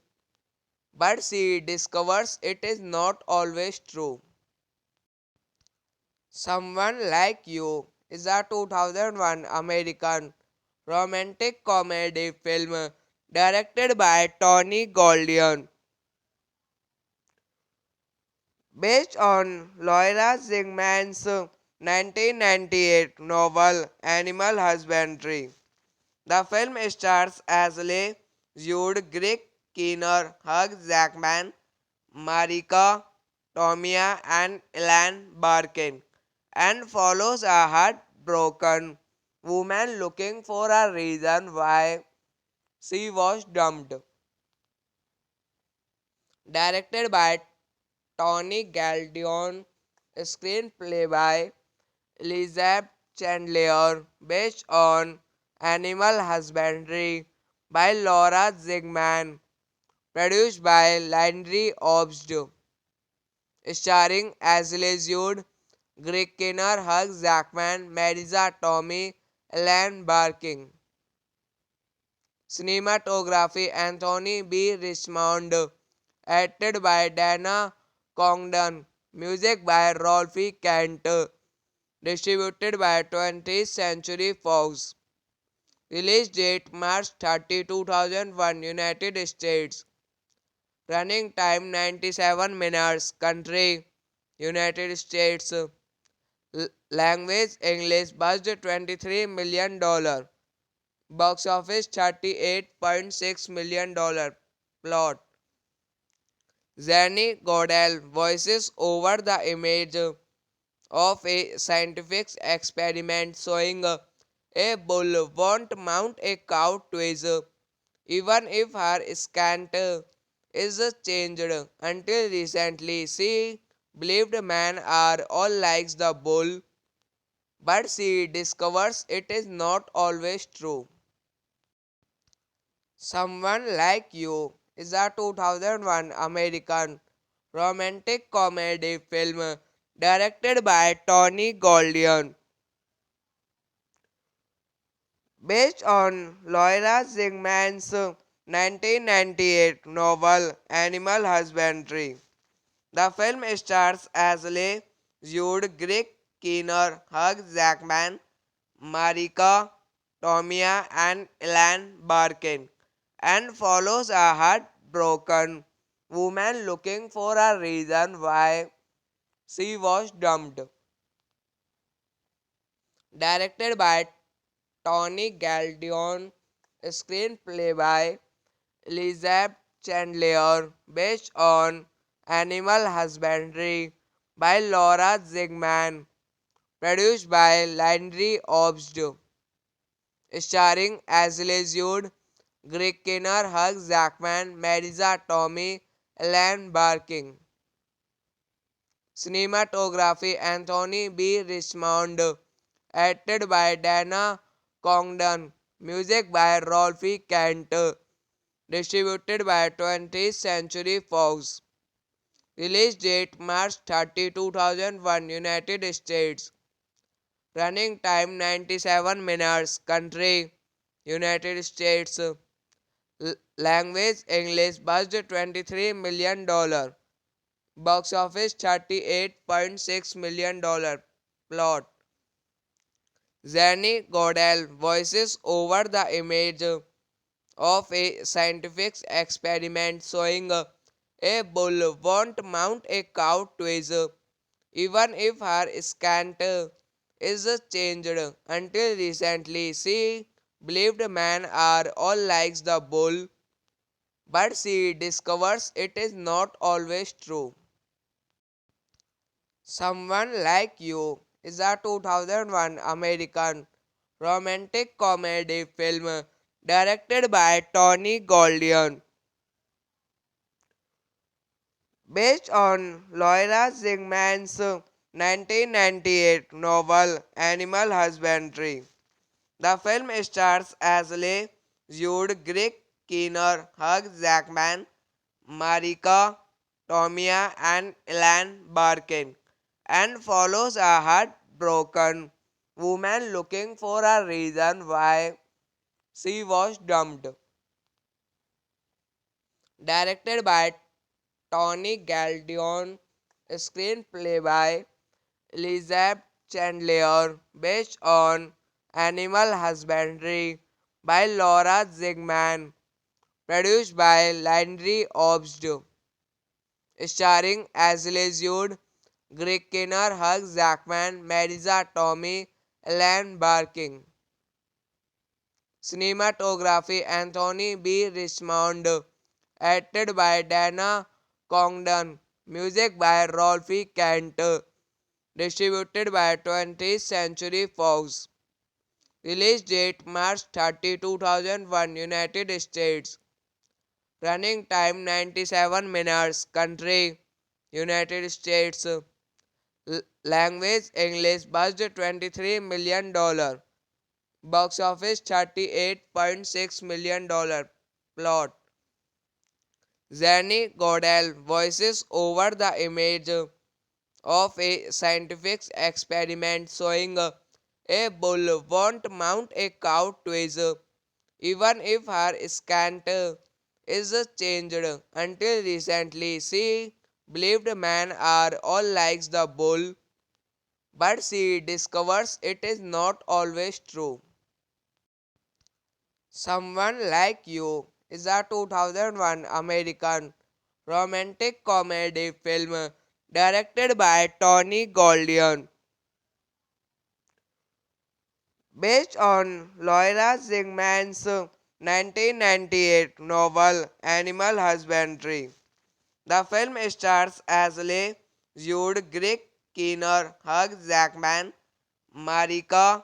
S1: but she discovers it is not always true. Someone Like You is a 2001 American romantic comedy film directed by Tony Goldion, based on Laura Zingman's 1998 novel Animal Husbandry. The film stars Ashley Judd, Greg Kinnear, Hugh Jackman, Marika Tomia, and Ellen Barkin, and follows a heartbroken woman looking for a reason why she was dumped. Directed by Tony Galdion, screenplay by Elizabeth Chandler, based on Animal Husbandry by Laura Zigman, produced by Landry Obst, starring Ashley Judd, Greg Kinnear, Hugh Jackman, Marisa Tomei, Ellen Barkin. Cinematography Anthony B. Richmond, edited by Dana Congdon, music by Rolfie Kent, distributed by 20th Century Fox. Release date March 30, 2001, United States. Running time 97 minutes. Country United States. Language English. Budget $23 million. Box office $38.6 million. Plot: Zanny Godel voices over the image of a scientific experiment showing a bull won't mount a cow twice, even if her scent is changed. Until recently, she believed men are all like the bull, but she discovers it is not always true. Someone Like You is a 2001 American romantic comedy film directed by Tony Goldion, based on Laura Zingman's 1998 novel Animal Husbandry. The film stars Ashley Judd, Greg Kinnear, Hugh Jackman, Marika Tomia, and Ellen Barkin, and follows a heartbroken woman looking for a reason why she was dumped. Directed by Tony Galdion, screenplay by Elizabeth Chandler, based on Animal Husbandry by Laura Zigman, produced by Landry Obst, starring Ashley Judd, Greg Kinnear, Hugh Jackman, Marisa Tomei, Ellen Barkin. Cinematography Anthony B. Richmond, edited by Dana Congdon, music by Rolfie Kent, distributed by 20th Century Fox. Release date March 30, 2001, United States. Running time 97 minutes. Country United States. Language English. Budget $23 million. Box office $38.6 million. Plot: Zanny Godel voices over the image of a scientific experiment showing a bull won't mount a cow twice, even if her scent is changed. Until recently, she believed men are all like the bull, but she discovers it is not always true. Someone Like You is a 2001 American romantic comedy film directed by Tony Goldion, based on Laura Zingman's 1998 novel Animal Husbandry. The film stars Ashley Judd, Greg Kinnear, Hugh Jackman, Marika Tomia, and Ellen Barkin, and follows a heartbroken woman looking for a reason why she was dumped. Directed by Tony Galdion, screenplay by Elizabeth Chandler, based on Animal Husbandry by Laura Zigman, produced by Landry Obst, starring Ashley Judd, Greg Kinnear, Hugh Jackman, Marisa Tomei, Ellen Barkin. Cinematography Anthony B. Richmond, edited by Dana Congdon, music by Rolfie Kent, distributed by 20th Century Fox. Release date March 30, 2001, United States. Running time 97 minutes. Country United States. Language English. Budget $23 million. Box office $38.6 million. Plot: Zanny Godel voices over the image of a scientific experiment showing a bull won't mount a cow twice, even if her scant is changed. Until recently, she believed men are all like the bull, but she discovers it is not always true. Someone Like You is a 2001 American romantic comedy film directed by Tony Goldion, based on Laura Zigman's 1998 novel Animal Husbandry. The film stars Ashley Judd, Greg Kinnear, Hugh Jackman, Marika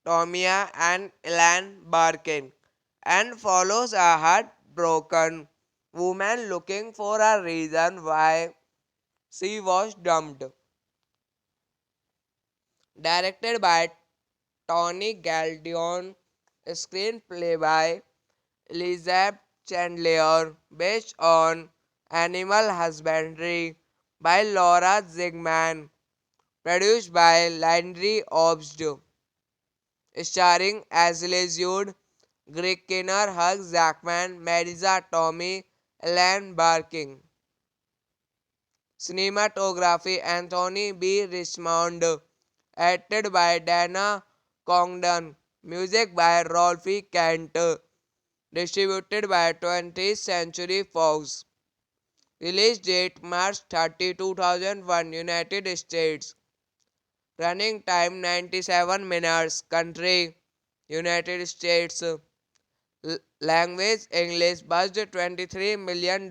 S1: Tomei, and Ellen Barkin, and follows a heartbroken woman looking for a reason why she was dumped. Directed by Tony Galdion, screenplay by Elizabeth Chandler, based on Animal Husbandry by Laura Zigman, produced by Landry Obst, starring Ashley Judd, Greg Kinnear, Hugh Jackman, Marisa Tomei, Ellen Barkin. Cinematography Anthony B. Richmond, edited by Dana Congdon, music by Rolfie Kent, distributed by 20th Century Fox. Release date March 30, 2001, United States. Running time 97 minutes. Country United States. Language English. Budget $23 million.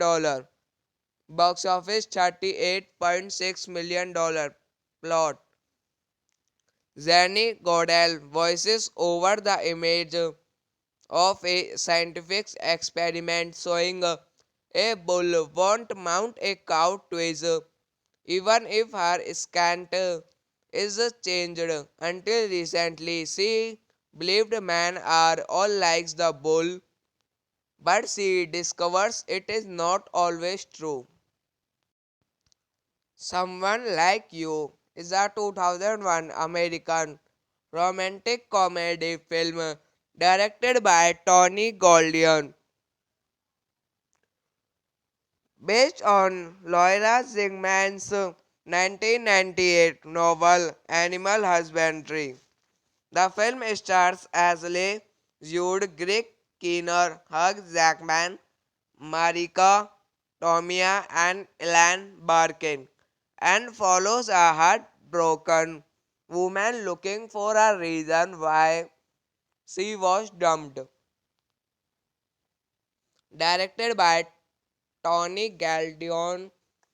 S1: Box office $38.6 million. Plot: Zanny Godel voices over the image of a scientific experiment showing a bull won't mount a cow twice, even if her scant is changed. Until recently, she believed men are all like the bull, but she discovers it is not always true. Someone Like You is a 2001 American romantic comedy film directed by Tony Goldion, based on Laura Zigman's 1998 novel Animal Husbandry. The film stars Ashley Judd, Greg Kinnear, Hugh Jackman, Marika Tomei, and Ellen Barkin, and follows a heartbroken woman looking for a reason why she was dumped. Directed by Tony Galdion,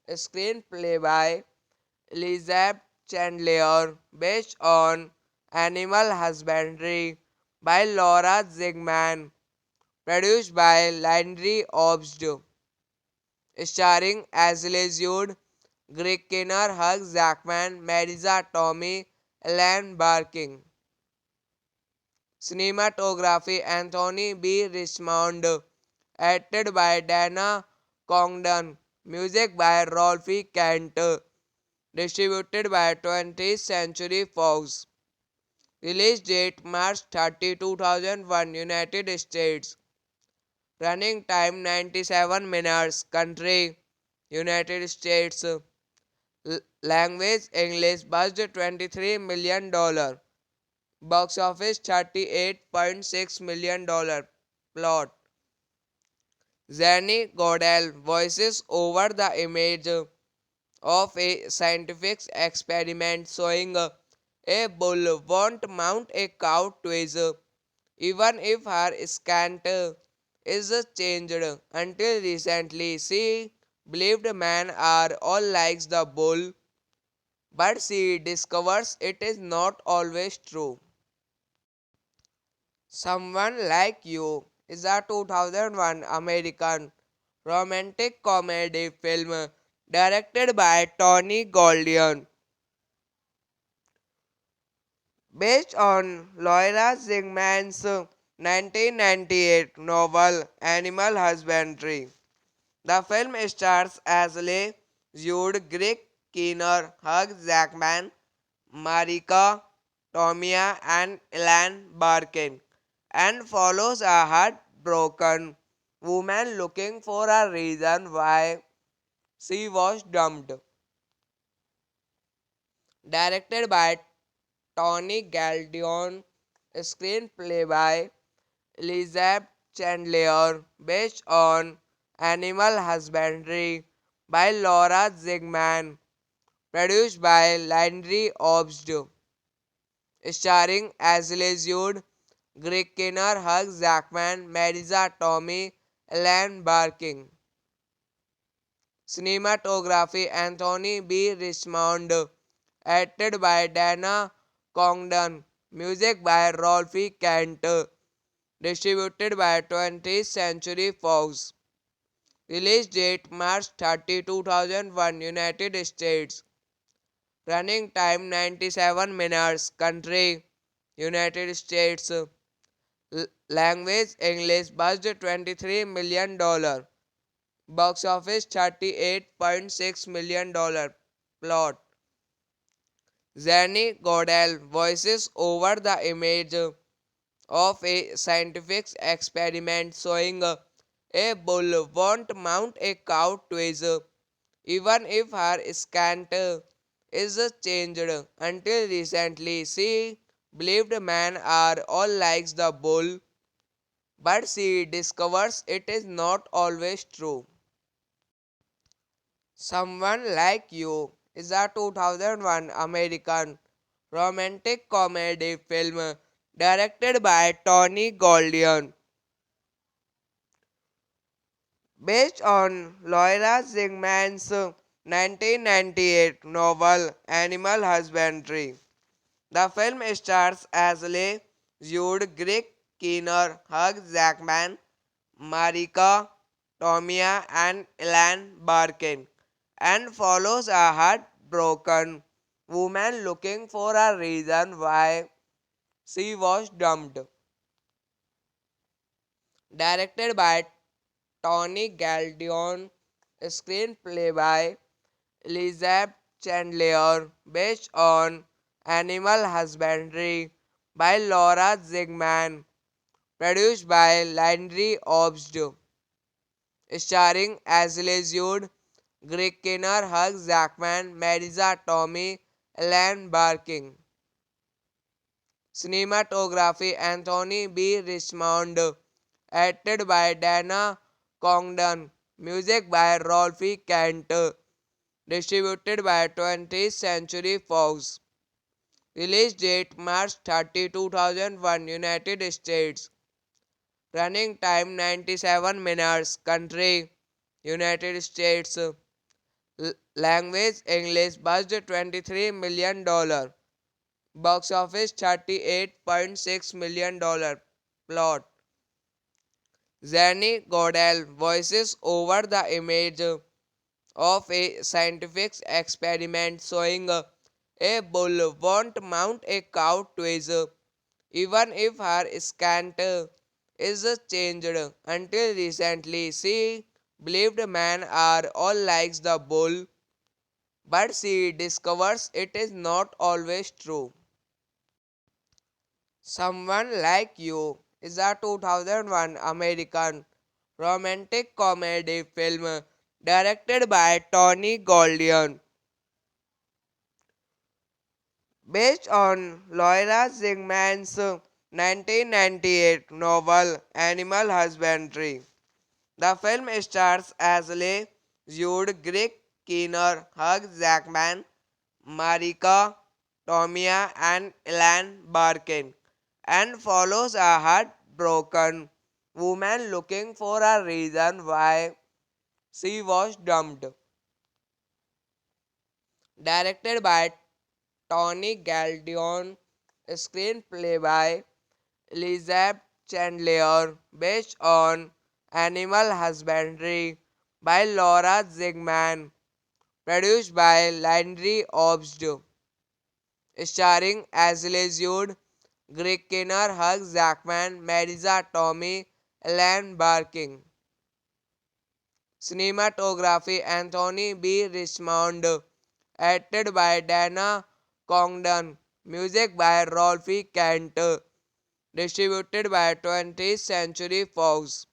S1: screenplay by Elizabeth Chandler, based on Animal Husbandry by Laura Zigman, produced by Landry Obst, starring Ashley Judd, Greg Kinnear, Hugh Jackman, Marisa Tomei, Ellen Barkin. Cinematography Anthony B. Richmond, edited by Dana Congdon, music by Rolfie Kent, distributed by 20th Century Fox. Release date March 30, 2001, United States. Running time 97 minutes. Country United States. Language English budget $23 million. Box office $38.6 million. Plot: Zanny Godel voices over the image of a scientific experiment showing a bull won't mount a cow twice, even if her scant is changed. Until recently, she believed men are all like the bull, but she discovers it is not always true. Someone Like You is a 2001 American romantic comedy film directed by Tony Goldwyn, based on Laura Zingman's 1998 novel Animal Husbandry. The film stars Ashley Judd, Greg Kinnear, Hugh Jackman, Marika Tomia, and Ellen Barkin, and follows a heartbroken woman looking for a reason why she was dumped. Directed by Tony Galdion, screenplay by Elizabeth Chandler, based on Animal Husbandry by Laura Zigman, produced by Landry Obst, starring Ashley Judd, Greg Kinnear, Hugh Jackman, Marisa Tomei, Ellen Barkin. Cinematography Anthony B. Richmond, edited by Dana Congdon, music by Rolfe Kent, distributed by 20th Century Fox. Release date March 30, 2001, United States. Running time 97 minutes. Country United States. Language English. Budget $23 million. Box office $38.6 million. Plot: Zanny Godel voices over the image of a scientific experiment showing a bull won't mount a cow twice, even if her scant is changed. Until recently, she believed men are all like the bull, but she discovers it is not always true. Someone Like You is a 2001 American romantic comedy film directed by Tony Goldwyn, based on Laura Zingman's 1998 novel Animal Husbandry. The film stars Ashley Judd, Greg Kinnear, Hugh Jackman, Marika Tomia, and Ellen Barkin, and follows a heartbroken woman looking for a reason why she was dumped. Directed by Tony Galdion, screenplay by Elizabeth Chandler, based on Animal Husbandry by Laura Zigman, produced by Landry Obst, starring Ashley Judd, Greg Kinnear, Hugh Jackman, Marisa Tomei, Ellen Barkin. Cinematography Anthony B. Richmond, edited by Dana Congdon, music by Rolfe Kent, distributed by 20th Century Fox. Release date March 30, 2001, United States. Running time 97 minutes. Country United States. Language English. Budget $23 million. Box office $38.6 million. Plot: Zanny Godel voices over the image of a scientific experiment showing a bull won't mount a cow twice, even if her scant is changed. Until recently, she believed men are all like the bull, but she discovers it is not always true. Someone Like You is a 2001 American romantic comedy film directed by Tony Goldion, based on Laura Zingman's 1998 novel Animal Husbandry. The film stars Ashley Judd, Greg Kinnear, Hugh Jackman, Marika Tomia, and Ellen Barkin, and follows a heartbroken woman looking for a reason why she was dumped. Directed by Tony Galdion, screenplay by Elizabeth Chandler, based on Animal Husbandry by Laura Zigman, produced by Landry Obst, starring Ashley Judd, Greg Kinnear, Hugh Jackman, Marisa Tomei, Ellen Barkin. Cinematography Anthony B. Richmond, edited by Dana Congdon, music by Rolfie Kent, distributed by 20th Century Fox.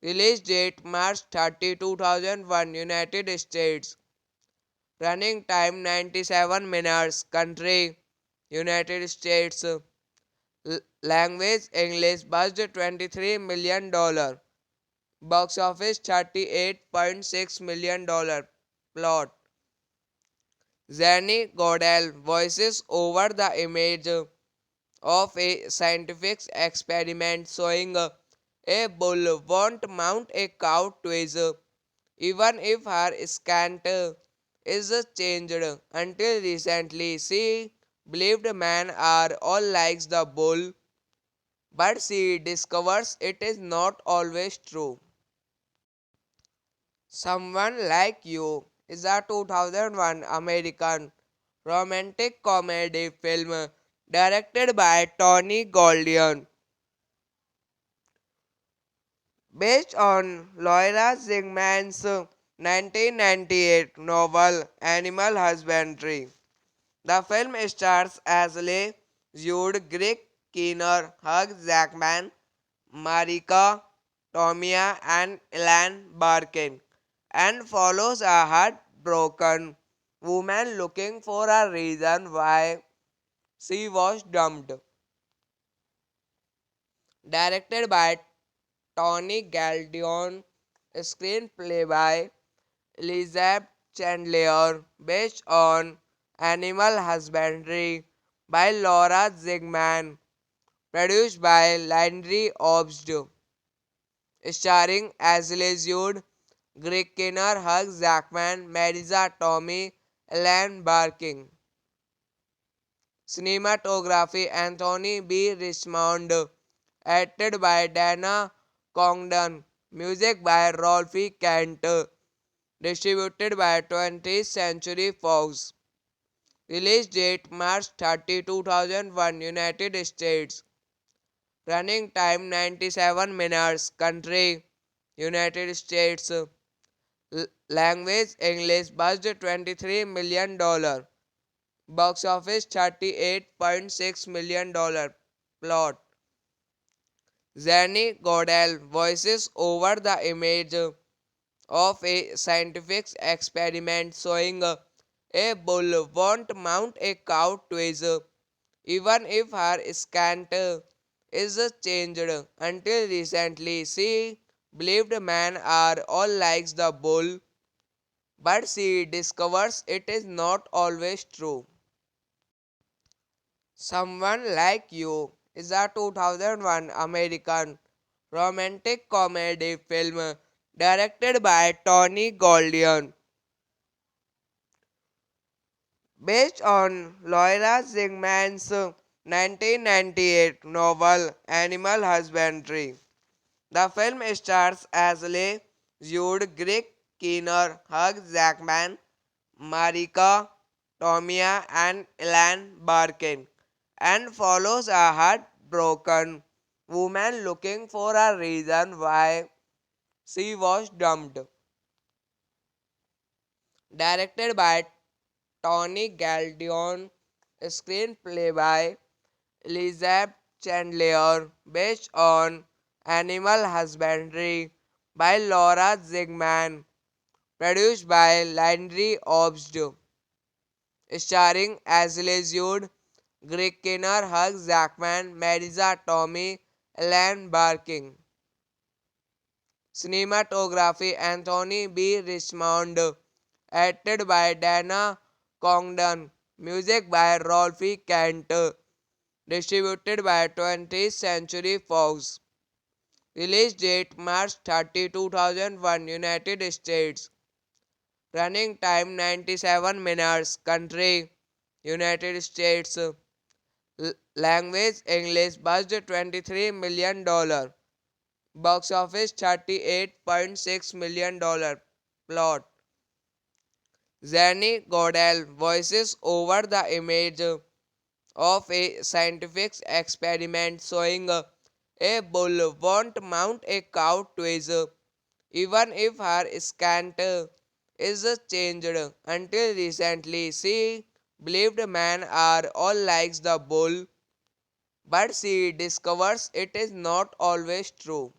S1: Release date March 30, 2001, United States. Running time 97 minutes. Country United States. Language English. Budget $23 million. Box office $38.6 million. Plot: Zanny Godel voices over the image of a scientific experiment showing a bull won't mount a cow twice, even if her scant is changed. Until recently, she believed men are all like the bull, but she discovers it is not always true. Someone Like You is a 2001 American romantic comedy film directed by Tony Goldion, based on Laura Zingman's 1998 novel Animal Husbandry. The film stars Ashley Judd, Greg Kinnear, Hugh Jackman, Marika Tomia, and Ellen Barkin, and follows a heartbroken woman looking for a reason why she was dumped. Directed by Tony Galdion, screenplay by Elizabeth Chandler, based on Animal Husbandry by Laura Zigman, produced by Landry Obst, starring Ashley Judd, Greg Kinnear, Hugh Jackman, Marisa Tomei, Ellen Barkin. Cinematography Anthony B. Richmond, edited by Dana Congdon, music by Rolfie Kent, distributed by 20th Century Fox. Release date March 30, 2001, United States. Running time 97 minutes. Country United States. Language English. Budget $23 million. Box office $38.6 million. Plot: Zanny Godel voices over the image of a scientific experiment showing a bull won't mount a cow twice, even if her scant is changed. Until recently, she believed men are all like the bull, but she discovers it is not always true. Someone Like You is a 2001 American romantic comedy film directed by Tony Goldion, based on Laura Zingman's 1998 novel Animal Husbandry. The film stars Ashley Judd, Greg Kinnear, Hugh Jackman, Marika Tomia, and Ellen Barkin, and follows a heartbroken woman looking for a reason why she was dumped. Directed by Tony Galdion, screenplay by Elizabeth Chandler, based on Animal Husbandry by Laura Zigman, produced by Landry Obst, starring Ashley Judd, Greg Kinnear, Hugh Jackman, Marisa Tomei, Ellen Barkin. Cinematography Anthony B. Richmond. Edited by Dana Congdon. Music by Rolfie Kent. Distributed by 20th Century Fox. Release date March 30, 2001, United States. Running time 97 minutes. Country United States. Language English. Budget $23 million. Box office $38.6 million. Plot: Zanny Godel voices over the image of a scientific experiment showing a bull won't mount a cow twice, even if her scent is changed. Until recently, she believed men are all like the bull, but she discovers it is not always true.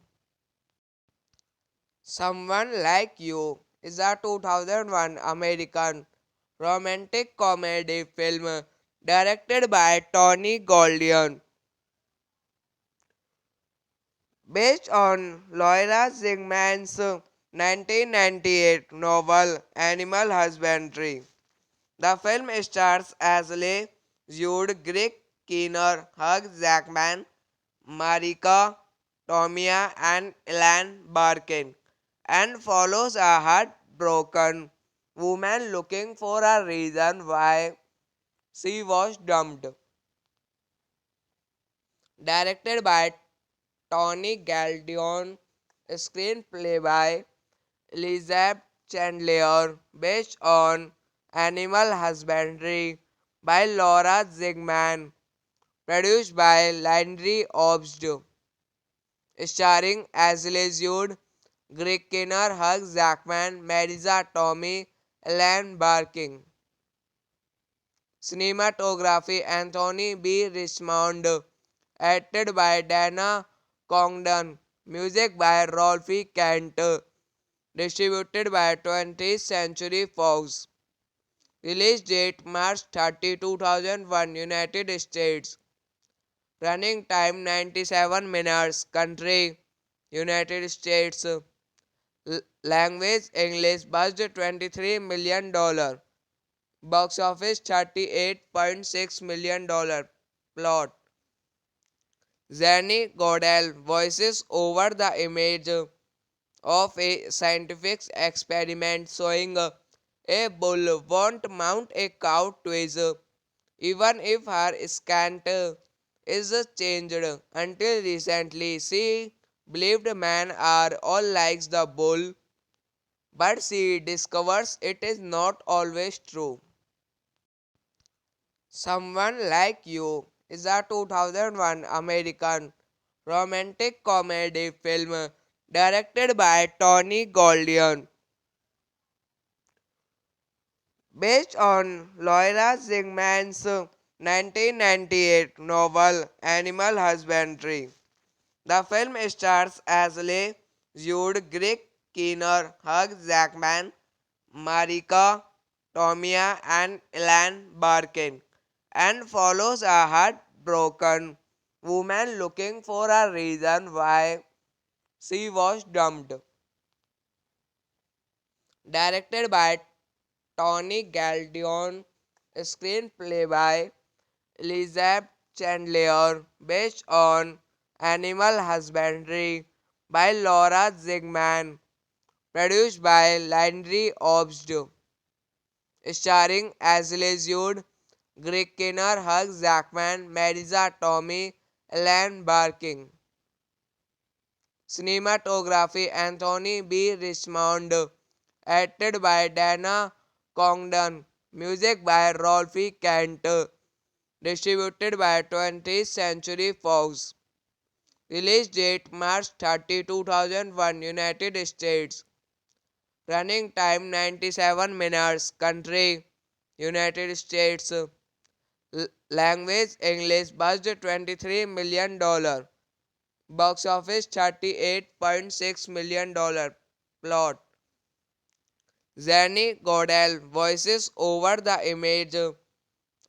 S1: Someone Like You is a 2001 American romantic comedy film directed by Tony Goldion, based on Laura Zingman's 1998 novel Animal Husbandry. The film stars Ashley Judd, Greg Kinnear, Hugh Jackman, Marika Tomei, and Ellen Barkin, and follows a heartbroken woman looking for a reason why she was dumped. Directed by Tony Galdion, screenplay by Elizabeth Chandler, based on Animal Husbandry by Laura Zigman, produced by Landry Obst, starring Ashley Judd, Greg Kinnear, Hugh Jackman, Marisa Tomei, Ellen Barkin. Cinematography Anthony B. Richmond. Edited by Dana Congdon. Music by Rolfie Kent. Distributed by 20th Century Fox. Release date March 30, 2001, United States. Running time 97 minutes. Country United States. Language English. Budget $23 million. Box office $38.6 million. Plot: Zanny Godel voices over the image of a scientific experiment showing a bull won't mount a cow twice, even if her scent is changed. Until recently, she believed men are all like the bull, but she discovers it is not always true. Someone Like You is a 2001 American romantic comedy film directed by Tony Goldion, based on Laura Zingman's 1998 novel Animal Husbandry. The film stars Ashley Judd, Greg Kinnear, Hugh Jackman, Marika Tomei, and Ellen Barkin, and follows a heartbroken woman looking for a reason why she was dumped. Directed by Tony Galdion, screenplay by Elizabeth Chandler, based on Animal Husbandry by Laura Zigman, produced by Landry Obst, starring Ashley Judd, Greg Kinnear, Hugh Jackman, Marisa Tomei, Ellen Barkin. Cinematography Anthony B. Richmond. Edited by Dana Congdon. Music by Rolfie Kent. Distributed by 20th Century Fox. Release date March 30, 2001, United States. Running time 97 minutes. Country United States. Language English. Budget $23 million. Box office $38.6 million. Plot: Zanny Godel voices over the image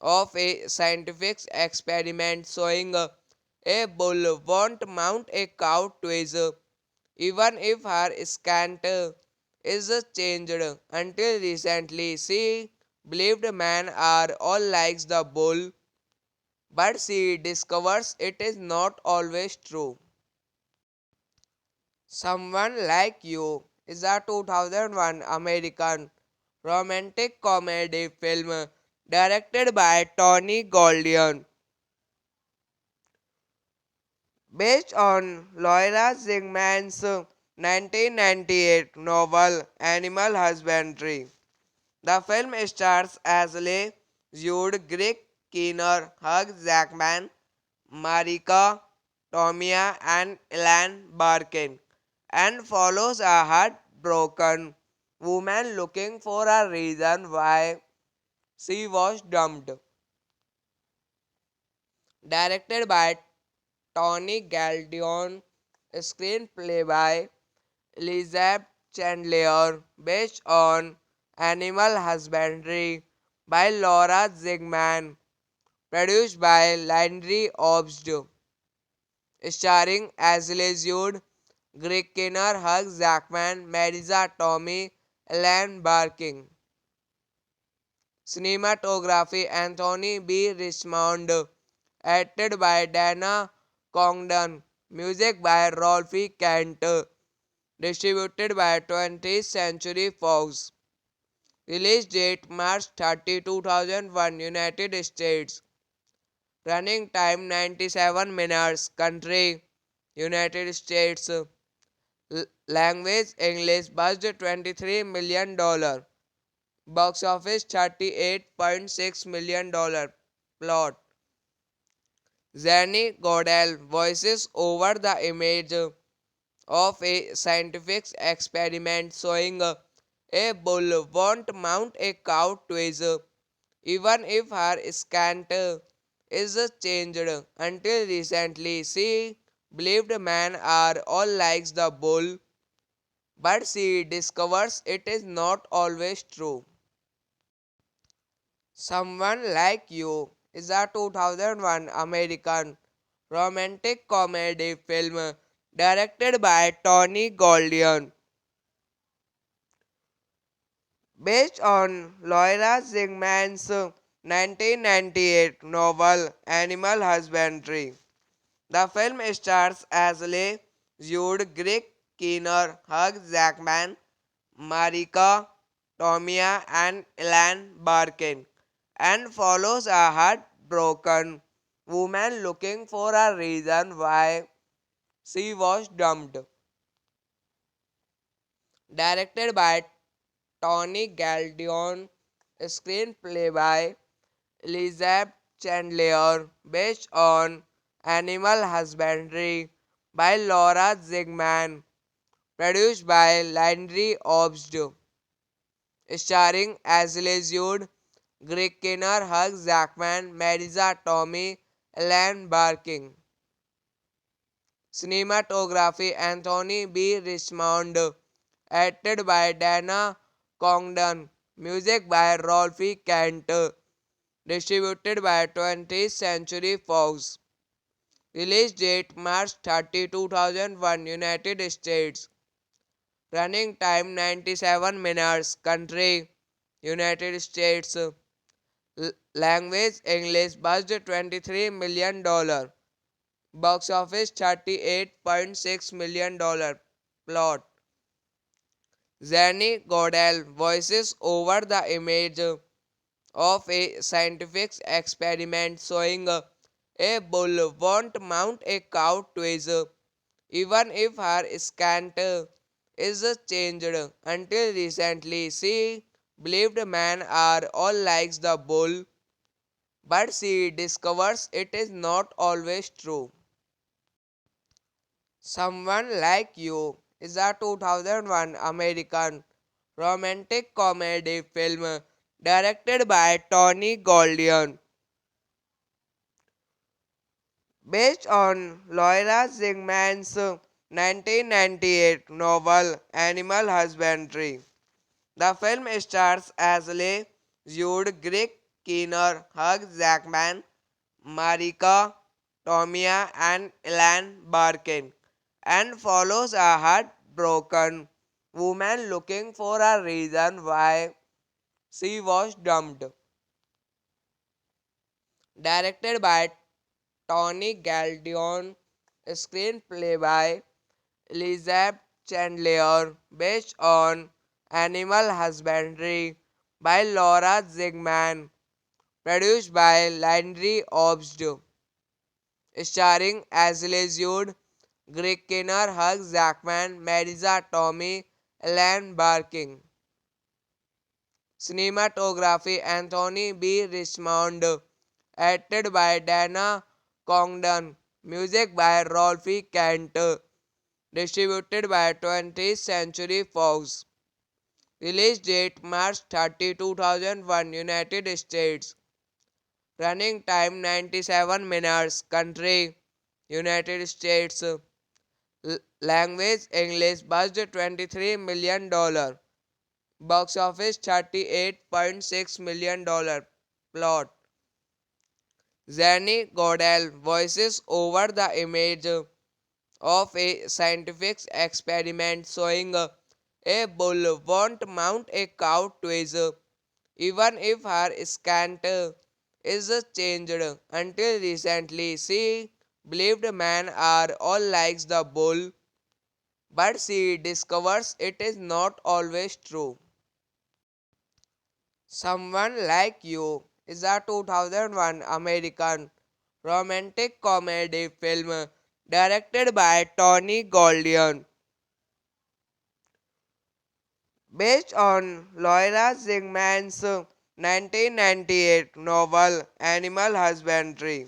S1: of a scientific experiment showing a bull won't mount a cow twice, even if her scant is changed. Until recently, she believed men are all like the bull, but she discovers it is not always true. Someone Like You is a 2001 American romantic comedy film directed by Tony Goldion, based on Laura Zingman's 1998 novel Animal Husbandry. The film stars Ashley Judd, Greg Kinnear, Hugh Jackman, Marika Tomia, and Ellen Barkin, and follows a heartbroken woman looking for a reason why she was dumped. Directed by Tony Galdion, screenplay by Elizabeth Chandler, based on Animal Husbandry by Laura Zigman, produced by Landry Obst, starring Ashley Judd, Greg Kinnear, Hugh Jackman, Marisa Tomei, Ellen Barkin. Cinematography Anthony B. Richmond, edited by Dana Congdon, music by Rolfie Kent, distributed by 20th Century Fox. Release date March 30, 2001, United States. Running time 97 minutes. Country United States. Language English. Budget $23 million. Box office $38.6 million. Plot: Zanny Godel voices over the image of a scientific experiment showing a bull won't mount a cow twice, even if her scant is changed. Until recently, she believed men are all like the bull, but she discovers it is not always true. Someone Like You is a 2001 American romantic comedy film directed by Tony Goldion, based on Laura Zingman's 1998 novel Animal Husbandry. The film stars Ashley Judd, Greg Kinnear, Hugh Jackman, Marika Tomia, and Ellen Barkin, and follows a heartbroken woman looking for a reason why she was dumped. Directed by Tony Galdion, screenplay by Elizabeth Chandler, based on Animal Husbandry by Laura Zigman, produced by Landry Obst, starring Ashley Judd, Greg Kinnear, Hugh Jackman, Marisa Tomei, Ellen Barkin. Cinematography Anthony B. Richmond, edited by Dana Congdon, music by Rolfie Kent, distributed by 20th Century Fox. Release date March 30, 2001, United States. Running time 97 minutes. Country United States. Language English. Budget $23 million. Box office $38.6 million. Plot: Zanny Godel voices over the image of a scientific experiment showing a bull won't mount a cow twice, even if her scant is changed. Until recently, she believed men are all like the bull, but she discovers it is not always true. Someone Like You is a 2001 American romantic comedy film directed by Tony Goldion, based on Laura Zingman's 1998 novel Animal Husbandry. The film stars Ashley Judd, Greg Kinnear, Hugh Jackman, Marika Tomia, and Ellen Barkin, and follows a heartbroken woman looking for a reason why she was dumped. Directed by Tony Galdion, screenplay by Elizabeth Chandler, based on Animal Husbandry by Laura Zigman, produced by Landry Obst, starring Ashley Judd, Greg Kinnear, Hugh Jackman, Marisa Tomei, Ellen Barkin. Cinematography Anthony B. Richmond, edited by Dana Congdon, music by Rolfie Kent, distributed by 20th Century Fox. Release date March 30, 2001, United States. Running time 97 minutes. Country United States. Language English. Budget $23 million. Box office $38.6 million. Plot: Zanny Godel voices over the image of a scientific experiment showing a bull won't mount a cow twice, even if her scant is changed. Until recently, she believed men are all like the bull, but she discovers it is not always true. Someone Like You is a 2001 American romantic comedy film directed by Tony Goldion, based on Laura Zigman's 1998 novel Animal Husbandry.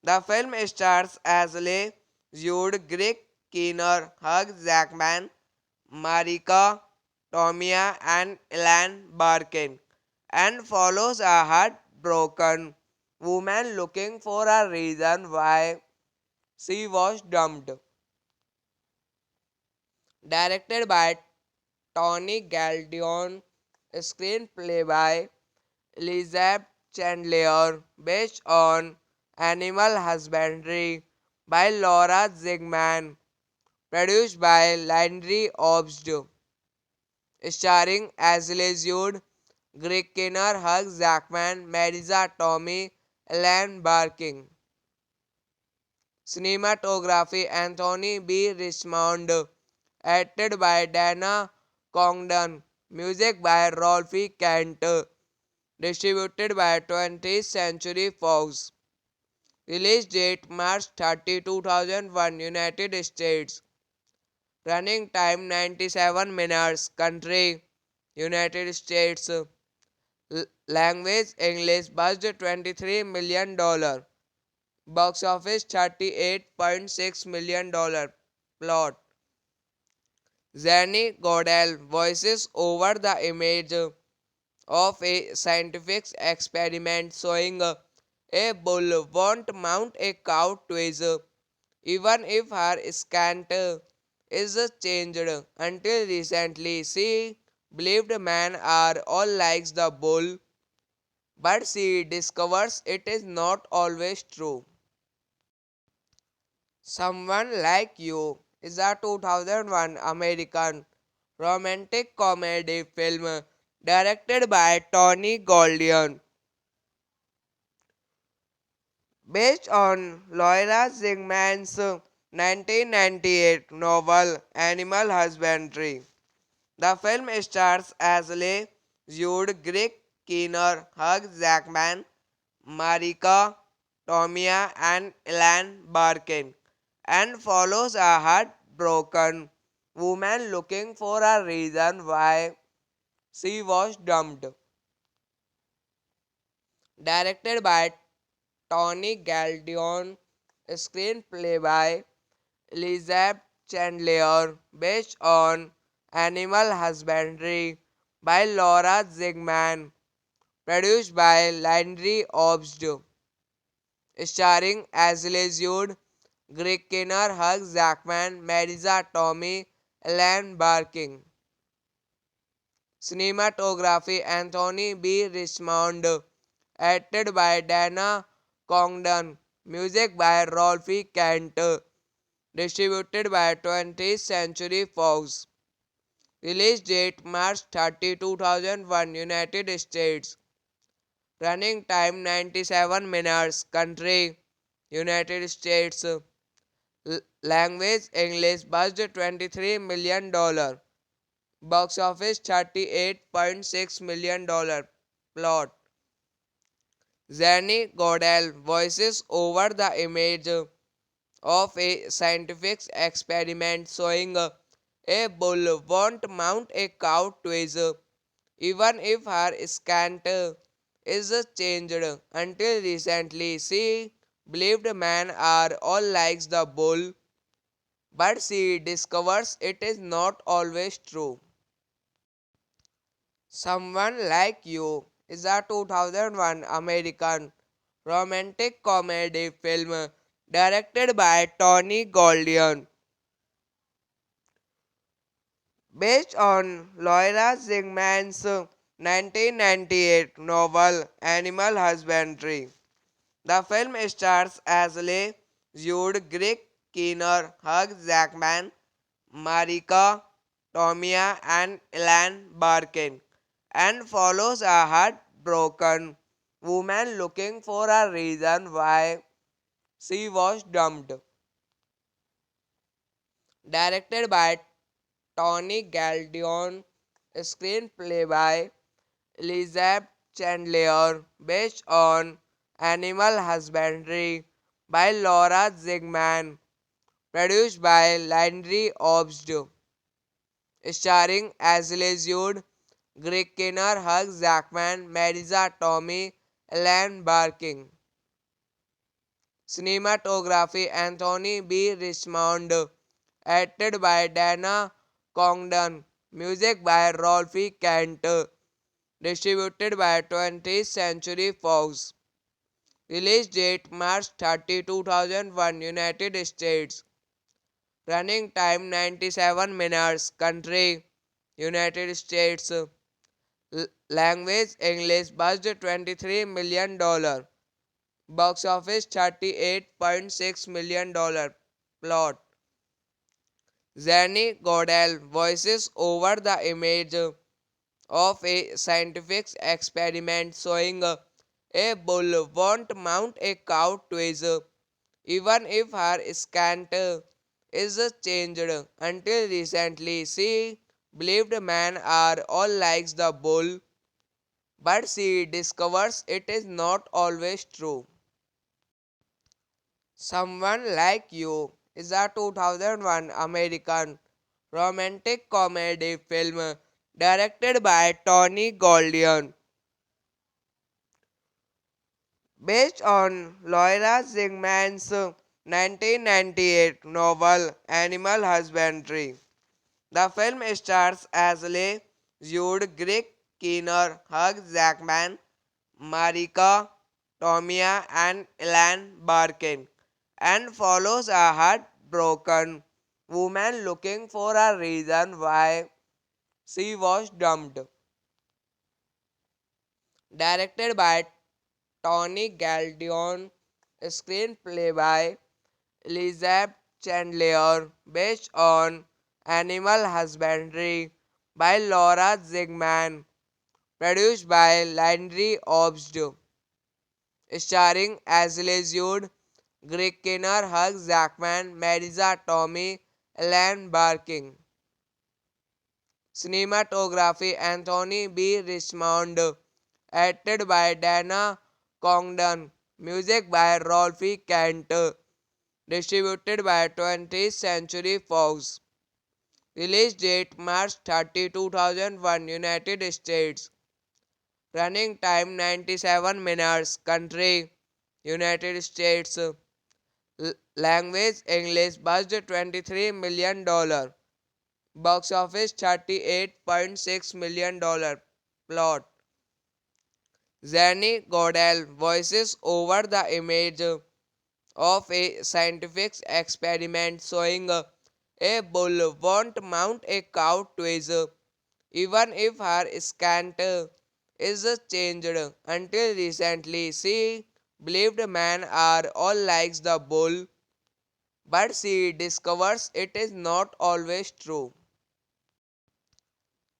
S1: The film stars Ashley Judd, Greg Kinnear, Hugh Jackman, Marika Tomia, and Ellen Barkin, and follows a heartbroken woman looking for a reason why she was dumped. Directed by Tony Galdion, screenplay by Elizabeth Chandler, based on Animal Husbandry by Laura Zigman, produced by Landry Obst, starring Ashley Judd, Greg Kinnear, Hugh Jackman, Marisa Tomei, Ellen Barkin. Cinematography Anthony B. Richmond, edited by Dana Congdon, music by Rolfie Kent, distributed by 20th Century Fox. Release date March 30, 2001, United States. Running time 97 minutes. Country United States. Language English. Budget $23 million. Box office $38.6 million. Plot: Zanny Godel voices over the image of a scientific experiment showing a bull won't mount a cow twice, even if her scant is changed. Until recently, she believed men are all like the bull, but she discovers it is not always true. Someone Like You is a 2001 American romantic comedy film directed by Tony Goldion, based on Laura Zigman's 1998 novel Animal Husbandry. The film stars Ashley Judd, Greg Kinnear, Hugh Jackman, Marika Tomia, and Ellen Barkin, and follows a heartbroken woman looking for a reason why she was dumped. Directed by Tony Galdion, screenplay by Elizabeth Chandler, based on Animal Husbandry by Laura Zigman, produced by Landry Obst, starring Ashley Judd, Greg Kinnear, Hugh Jackman, Marisa Tomei, Ellen Barkin. Cinematography Anthony B. Richmond. Acted by Dana Congdon. Music by Rolfie Kent. Distributed by 20th Century Fox. Release date March 30, 2001, United States. Running time 97 minutes. Country United States. Language English. Budget $23 million. Box office $38.6 million. Plot: Zanny Godel voices over the image of a scientific experiment showing a bull won't mount a cow twice, even if her scant is changed. Until recently, she believed men are all like the bull, but she discovers it is not always true. Someone Like You is a 2001 American romantic comedy film directed by Tony Goldion, based on Laura Zingman's 1998 novel Animal Husbandry. The film stars Ashley Judd, Greg Kinnear, Hugh Jackman, Marika Tomia, and Ellen Barkin, and follows a heartbroken woman looking for a reason why she was dumped. Directed by Tony Galdion, screenplay by Elizabeth Chandler, based on Animal Husbandry by Laura Zigman, produced by Landry Obst, starring Ashley Judd, Greg Kinnear, Hugh Jackman, Marisa Tomei, Ellen Barkin. Cinematography Anthony B. Richmond. Acted by Dana Congdon. Music by Rolfie Kent. Distributed by 20th Century Fox. Release date March 30, 2001, United States. Running time 97 minutes. Country United States. Language English. Budget $23 million. Box office $38.6 million. Plot: Zanny Godel voices over the image of a scientific experiment showing a bull won't mount a cow twice, even if her scant is changed. Until recently, she believed men are all like the bull, but she discovers it is not always true. Someone Like You is a 2001 American romantic comedy film directed by Tony Goldion, based on Laura Zingman's 1998 novel Animal Husbandry. The film stars Ashley Judd, Greg Kinnear, Hugh Jackman, Marika Tomia, and Ellen Barkin, and follows a heartbroken woman looking for a reason why she was dumped. Directed by Tony Galdion, screenplay by Elizabeth Chandler, based on Animal Husbandry by Laura Zigman, produced by Landry Obst, starring Ashley Judd, Greg Kinnear, Hugh Jackman, Marisa Tomei, Ellen Barkin. Cinematography Anthony B. Richmond. Acted by Dana Congdon. Music by Rolfie Kent. Distributed by 20th Century Fox. Release date March 30, 2001, United States. Running time 97 minutes. Country United States. Language English. Budget $23 million. Box office $38.6 million. Plot: Zanny Godel voices over the image of a scientific experiment showing a bull won't mount a cow twice, even if her scant is changed. Until recently, she believed men are all like the bull, but she discovers it is not always true.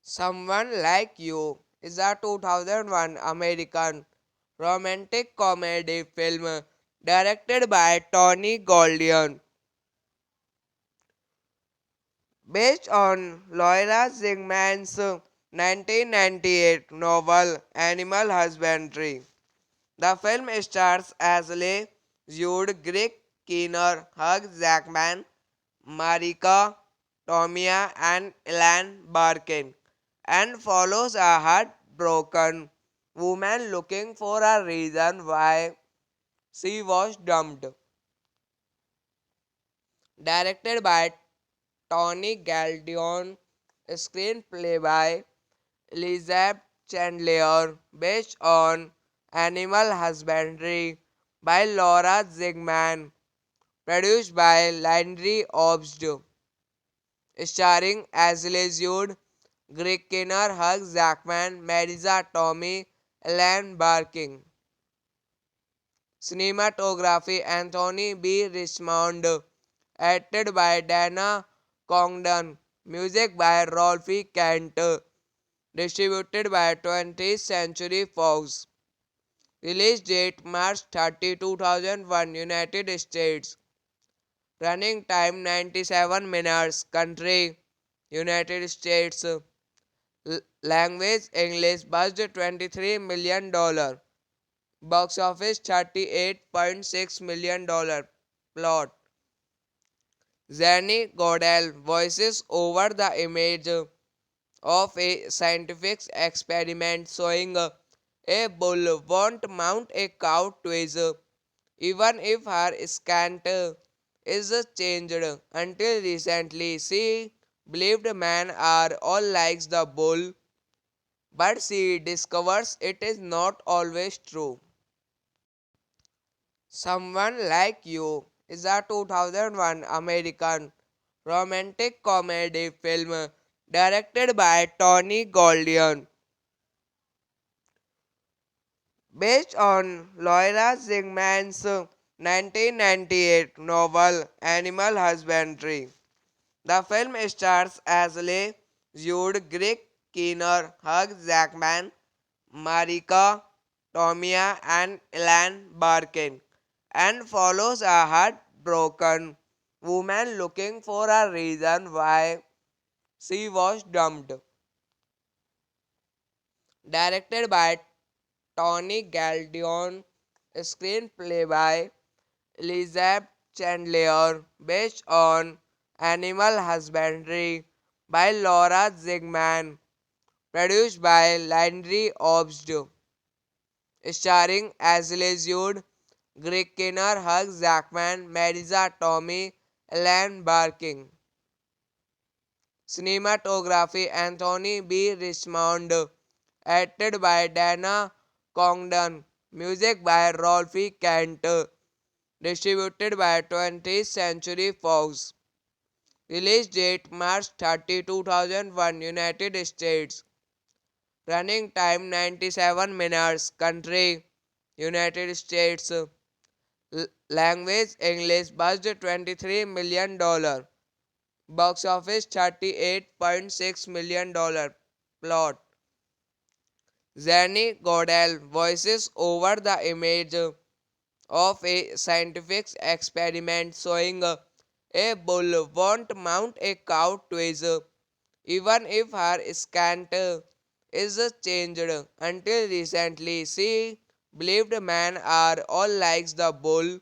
S1: Someone Like You is a 2001 American romantic comedy film directed by Tony Goldwyn, based on Laura Zingman's 1998 novel Animal Husbandry. The film stars Ashley Judd, Greg Kinnear, Hugh Jackman, Marika Tomia, and Ellen Barkin, and follows a heartbroken woman looking for a reason why she was dumped. Directed by Tony Galdion, screenplay by Elizabeth Chandler, based on Animal Husbandry by Laura Zigman, produced by Landry Obst, starring Ashley Judd, Greg Kinnear, Hugh Jackman, Marisa Tomei, Ellen Barkin. Cinematography Anthony B. Richmond, edited by Dana Congdon, music by Rolfie Kent, distributed by 20th Century Fox. Release date March 30, 2001, United States. Running time 97 minutes. Country United States. Language English. Budget $23 million. Box office $38.6 million. Plot: Zanny Godel voices over the image of a scientific experiment showing a bull won't mount a cow twice, even if her scant is changed. Until recently, she believed men are all like the bull, but she discovers it is not always true. Someone Like You is a 2001 American romantic comedy film directed by Tony Goldwyn, based on Laura Zingman's 1998 novel Animal Husbandry. The film stars Ashley Judd, Greg Kinnear, Hugh Jackman, Marika Tomia, and Ellen Barkin, and follows a heartbroken woman looking for a reason why she was dumped. Directed by Tony Galdion, screenplay by Elizabeth Chandler, based on Animal Husbandry by Laura Zigman, produced by Landry Obst, starring Ashley Judd, Greg Kinnear, Hugh Jackman, Marisa Tomei, Ellen Barkin. Cinematography Anthony B. Richmond, edited by Dana Congdon, music by Rolfie Kent, distributed by 20th Century Fox. Release date March 30, 2001, United States. Running time 97 minutes. Country United States. Language English. Budget $23 million. Box office $38.6 million. Plot: Zanny Godel voices over the image of a scientific experiment showing a bull won't mount a cow twice, even if her scant is changed. Until recently, she believed men are all like the bull,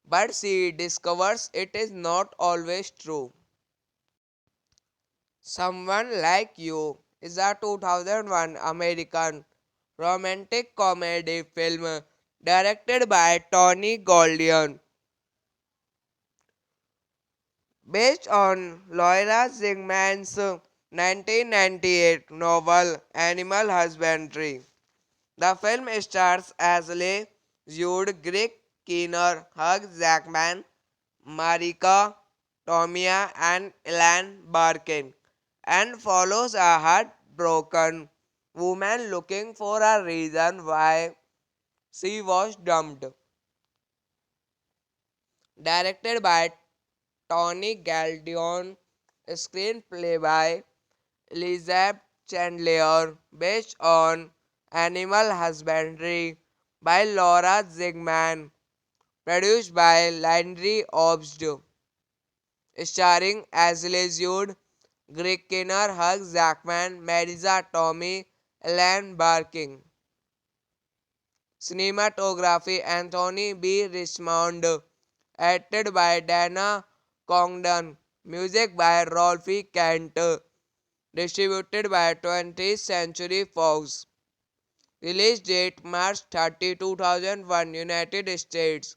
S1: but she discovers it is not always true. Someone Like You is a 2001 American romantic comedy film directed by Tony Goldwyn, based on Laura Zingman's 1998 novel Animal Husbandry. The film stars Ashley Judd, Greg Kinnear, Hugh Jackman, Marika Tomia, and Ellen Barkin, and follows a heartbroken woman looking for a reason why she was dumped. Directed by Tony Galdion, screenplay by Elizabeth Chandler, based on Animal Husbandry by Laura Zigman, produced by Landry Obst, starring Ashley Judd, Greg Kinnear, Hugh Jackman, Marisa Tomei, Ellen Barkin. Cinematography Anthony B. Richmond, edited by Dana Congdon, music by Rolfe Kent, distributed by 20th Century Fox. Release date March 30, 2001, United States.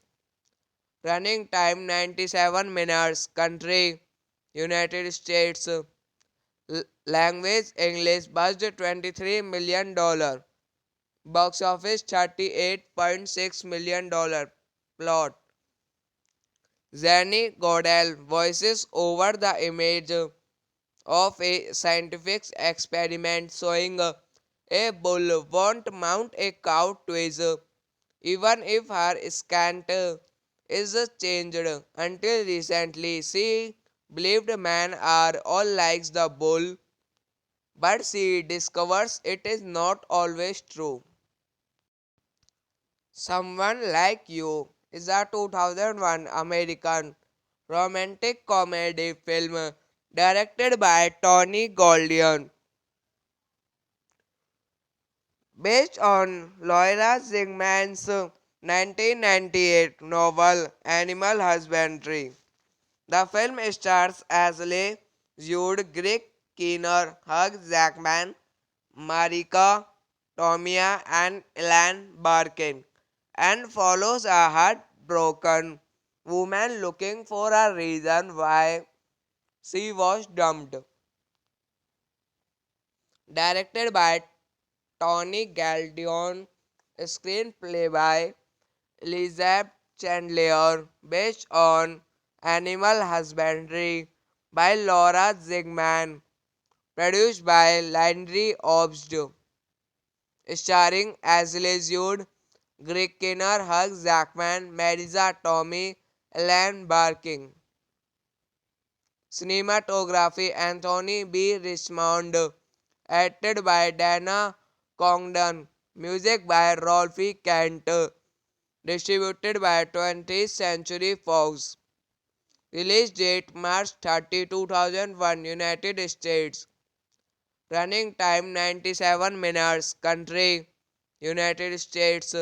S1: Running time 97 minutes. Country United States. Language English. Budget $23 million. Box office $38.6 million. Plot: Zanny Godel voices over the image of a scientific experiment showing a bull won't mount a cow twice, even if her scent is changed. Until recently, she believed men are all like the bull, but she discovers it is not always true. Someone Like You is a 2001 American romantic comedy film directed by Tony Goldion, based on Laura Zigman's 1998 novel Animal Husbandry. The film stars Ashley Judd, Greg Kinnear, Hugh Jackman, Marika Tomei, and Ellen Barkin, and follows a heartbroken woman looking for a reason why she was dumped. Directed by Tony Galdion, screenplay by Elizabeth Chandler, based on Animal Husbandry by Laura Zigman, produced by Landry Obst, starring Ashley Judd, Greg Kinnear, Hugh Jackman, Marisa Tomei, Ellen Barkin. Cinematography Anthony B. Richmond, edited by Dana Congdon, music by Rolfe Kent, distributed by 20th Century Fox. Release date March 30, 2001, United States. Running time 97 minutes. Country United States.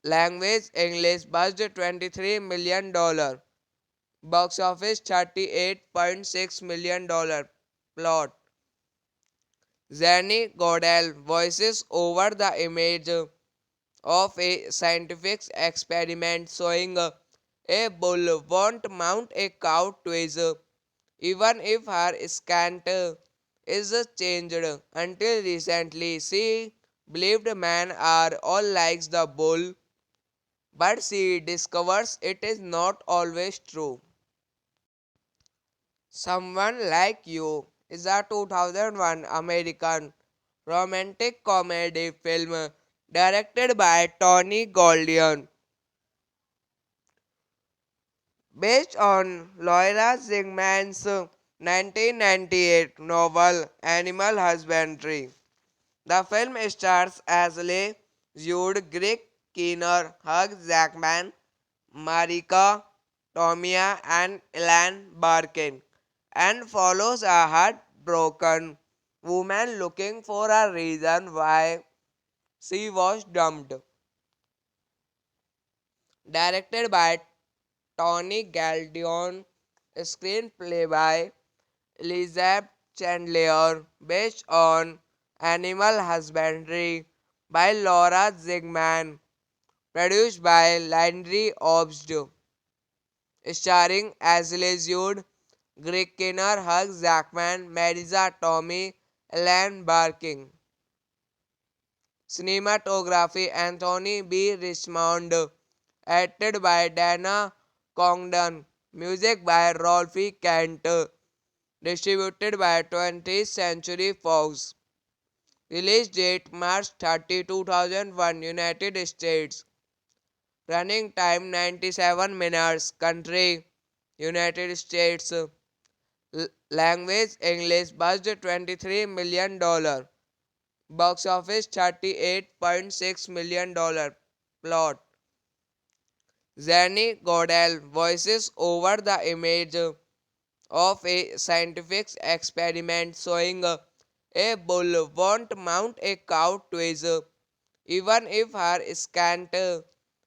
S1: Language English. Budget $23 million. Box office $38.6 million. Plot: Zanny Godel voices over the image of a scientific experiment showing a bull won't mount a cow twice, even if her scent is changed. Until recently, she believed men are all like the bull, but she discovers it is not always true. Someone Like You is a 2001 American romantic comedy film directed by Tony Goldion, based on Laura Zigman's 1998 novel Animal Husbandry. The film stars Ashley Judd, Greg Kinnear, Hugh Jackman, Marika Tomei, and Ellen Barkin, and follows a heartbroken woman looking for a reason why she was dumped. Directed by Tony Galdion, screenplay by Elizabeth Chandler, based on Animal Husbandry by Laura Zigman, produced by Landry Obst, starring Ashley Judd, Greg Kinnear, Hugh Jackman, Marisa Tomei, Ellen Barkin. Cinematography Anthony B. Richmond, edited by Dana Congdon, music by Rolfe Kent, distributed by 20th Century Fox. Release date March 30, 2001, United States. Running time 97 minutes. Country United States. Language English. Budget $23 million. Box office $38.6 million. Plot: Zanny Godel voices over the image of a scientific experiment showing a bull won't mount a cow twice, even if her scant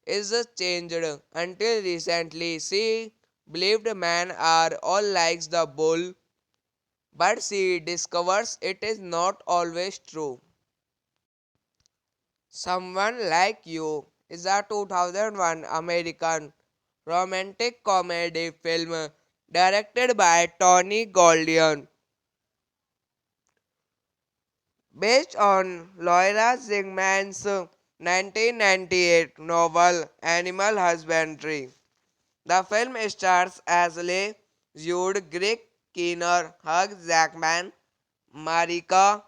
S1: is changed. Until recently, she believed men are all like the bull, but she discovers it is not always true. Someone Like You is a 2001 American romantic comedy film directed by Tony Goldion, based on Laura Zingman's 1998 novel Animal Husbandry. The film stars Ashley Judd, Greg Kinnear, Hugh Jackman, Marika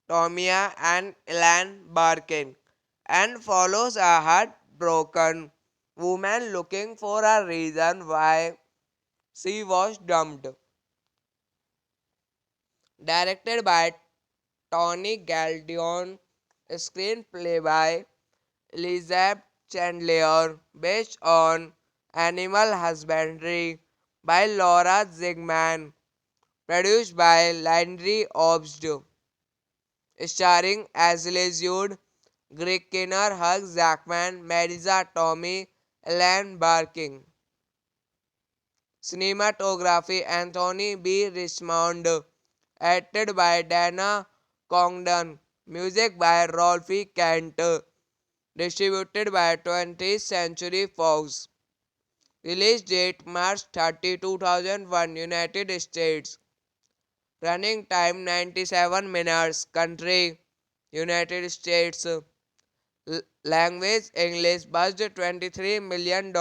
S1: Tomia, and Ellen Barkin, and follows a heartbroken woman looking for a reason why she was dumped. Directed by Tony Galdion, screenplay by Elizabeth Chandler, based on Animal Husbandry by Laura Zigman, produced by Landry Obst, starring Ashley Judd, Greg Kinnear, Hugh Jackman, Marisa Tomei, Ellen Barkin. Cinematography Anthony B. Richmond, edited by Dana Congdon, music by Rolfe Kent, distributed by 20th Century Fox. Release date March 30, 2001, United States. Running time 97 minutes. Country United States. Language English. Budget $23 million.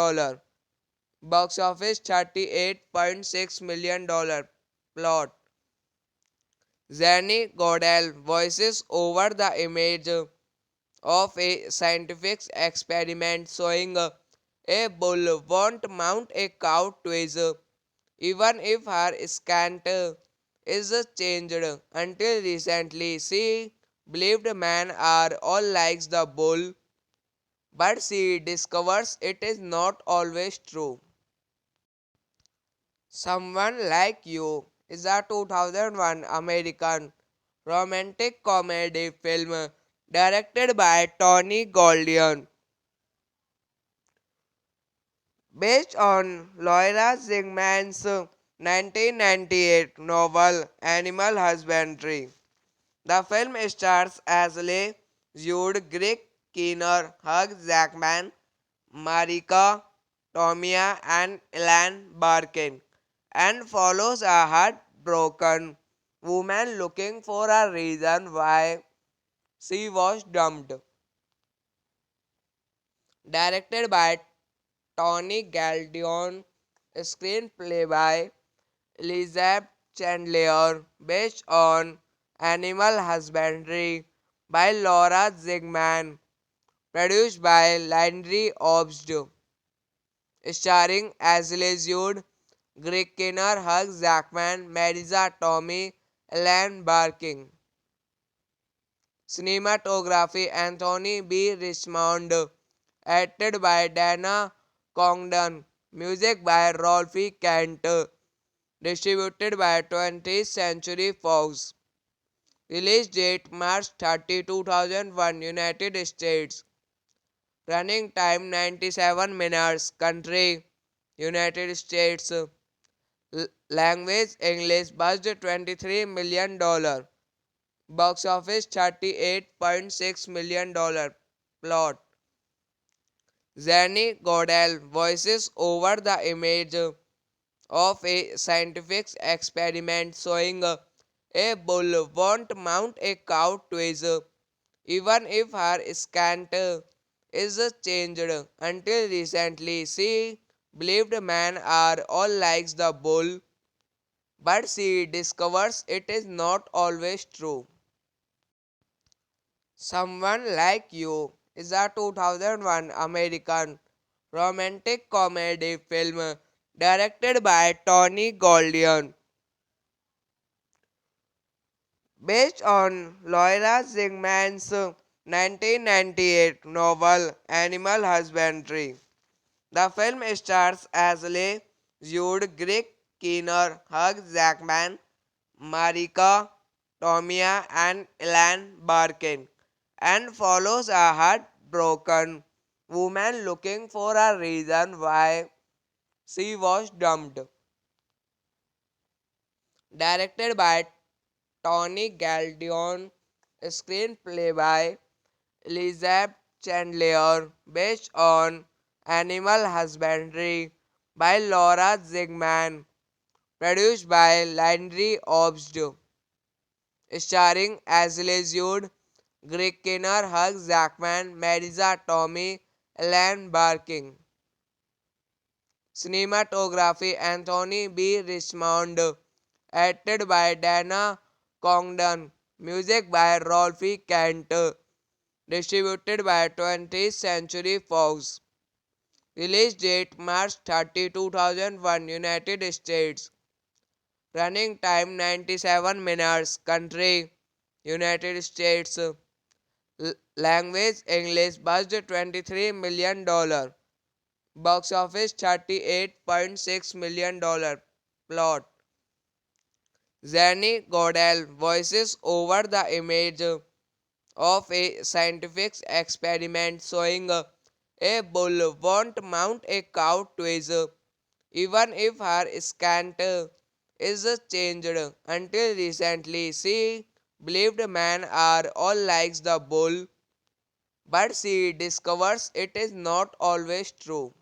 S1: Box office $38.6 million. Plot: Zanny Godel voices over the image of a scientific experiment showing a bull won't mount a cow twice, even if her scant is changed. Until recently, she believed men are all like the bull, but she discovers it is not always true. Someone Like You is a 2001 American romantic comedy film directed by Tony Goldion, based on Laura Zingman's 1998 novel Animal Husbandry. The film stars Ashley Judd, Greg Kinnear, Hugh Jackman, Marika Tomia, and Ellen Barkin, and follows a heartbroken woman looking for a reason why she was dumped. Directed by Tony Galdion, screenplay by Elizabeth Chandler, based on Animal Husbandry by Laura Zigman, produced by Landry Obst, starring Ashley Judd, Greg Kinnear, Hugh Jackman, Marisa Tomei, Ellen Barkin. Cinematography Anthony B. Richmond, edited by Dana Congdon, music by Rolfe Kent, distributed by 20th Century Fox. Release date March 30, 2001, United States. Running time 97 minutes. Country United States. Language English. Budget $23 million. Box office $38.6 million. Plot: Zanny Godel voices over the image of a scientific experiment showing a bull won't mount a cow twice, even if her scant is changed. Until recently, she believed men are all like the bull, but she discovers it is not always true. Someone Like You is a 2001 American romantic comedy film directed by Tony Goldion, based on Laura Zingman's 1998 novel Animal Husbandry. The film stars Ashley Judd, Greg Kinnear, Hugh Jackman, Marika Tomia, and Ellen Barkin, and follows a heartbroken woman looking for a reason why she was dumped. Directed by Tony Galdion, screenplay by Elizabeth Chandler, based on Animal Husbandry by Laura Zigman, produced by Landry Obst, starring Ashley Judd, Greg Kinnear, Hugh Jackman, Marisa Tomei, Ellen Barkin. Cinematography Anthony B. Richmond, edited by Dana Congdon, music by Rolfie Kent, distributed by 20th Century Fox. Release date March 30, 2001, United States. Running time 97 minutes. Country United States. Language English. Budget $23 million. Box office $38.6 million. Plot: Zanny Godel voices over the image of a scientific experiment showing a bull won't mount a cow twice, even if her scent is changed. Until recently, she believed men are all like the bull, but she discovers it is not always true.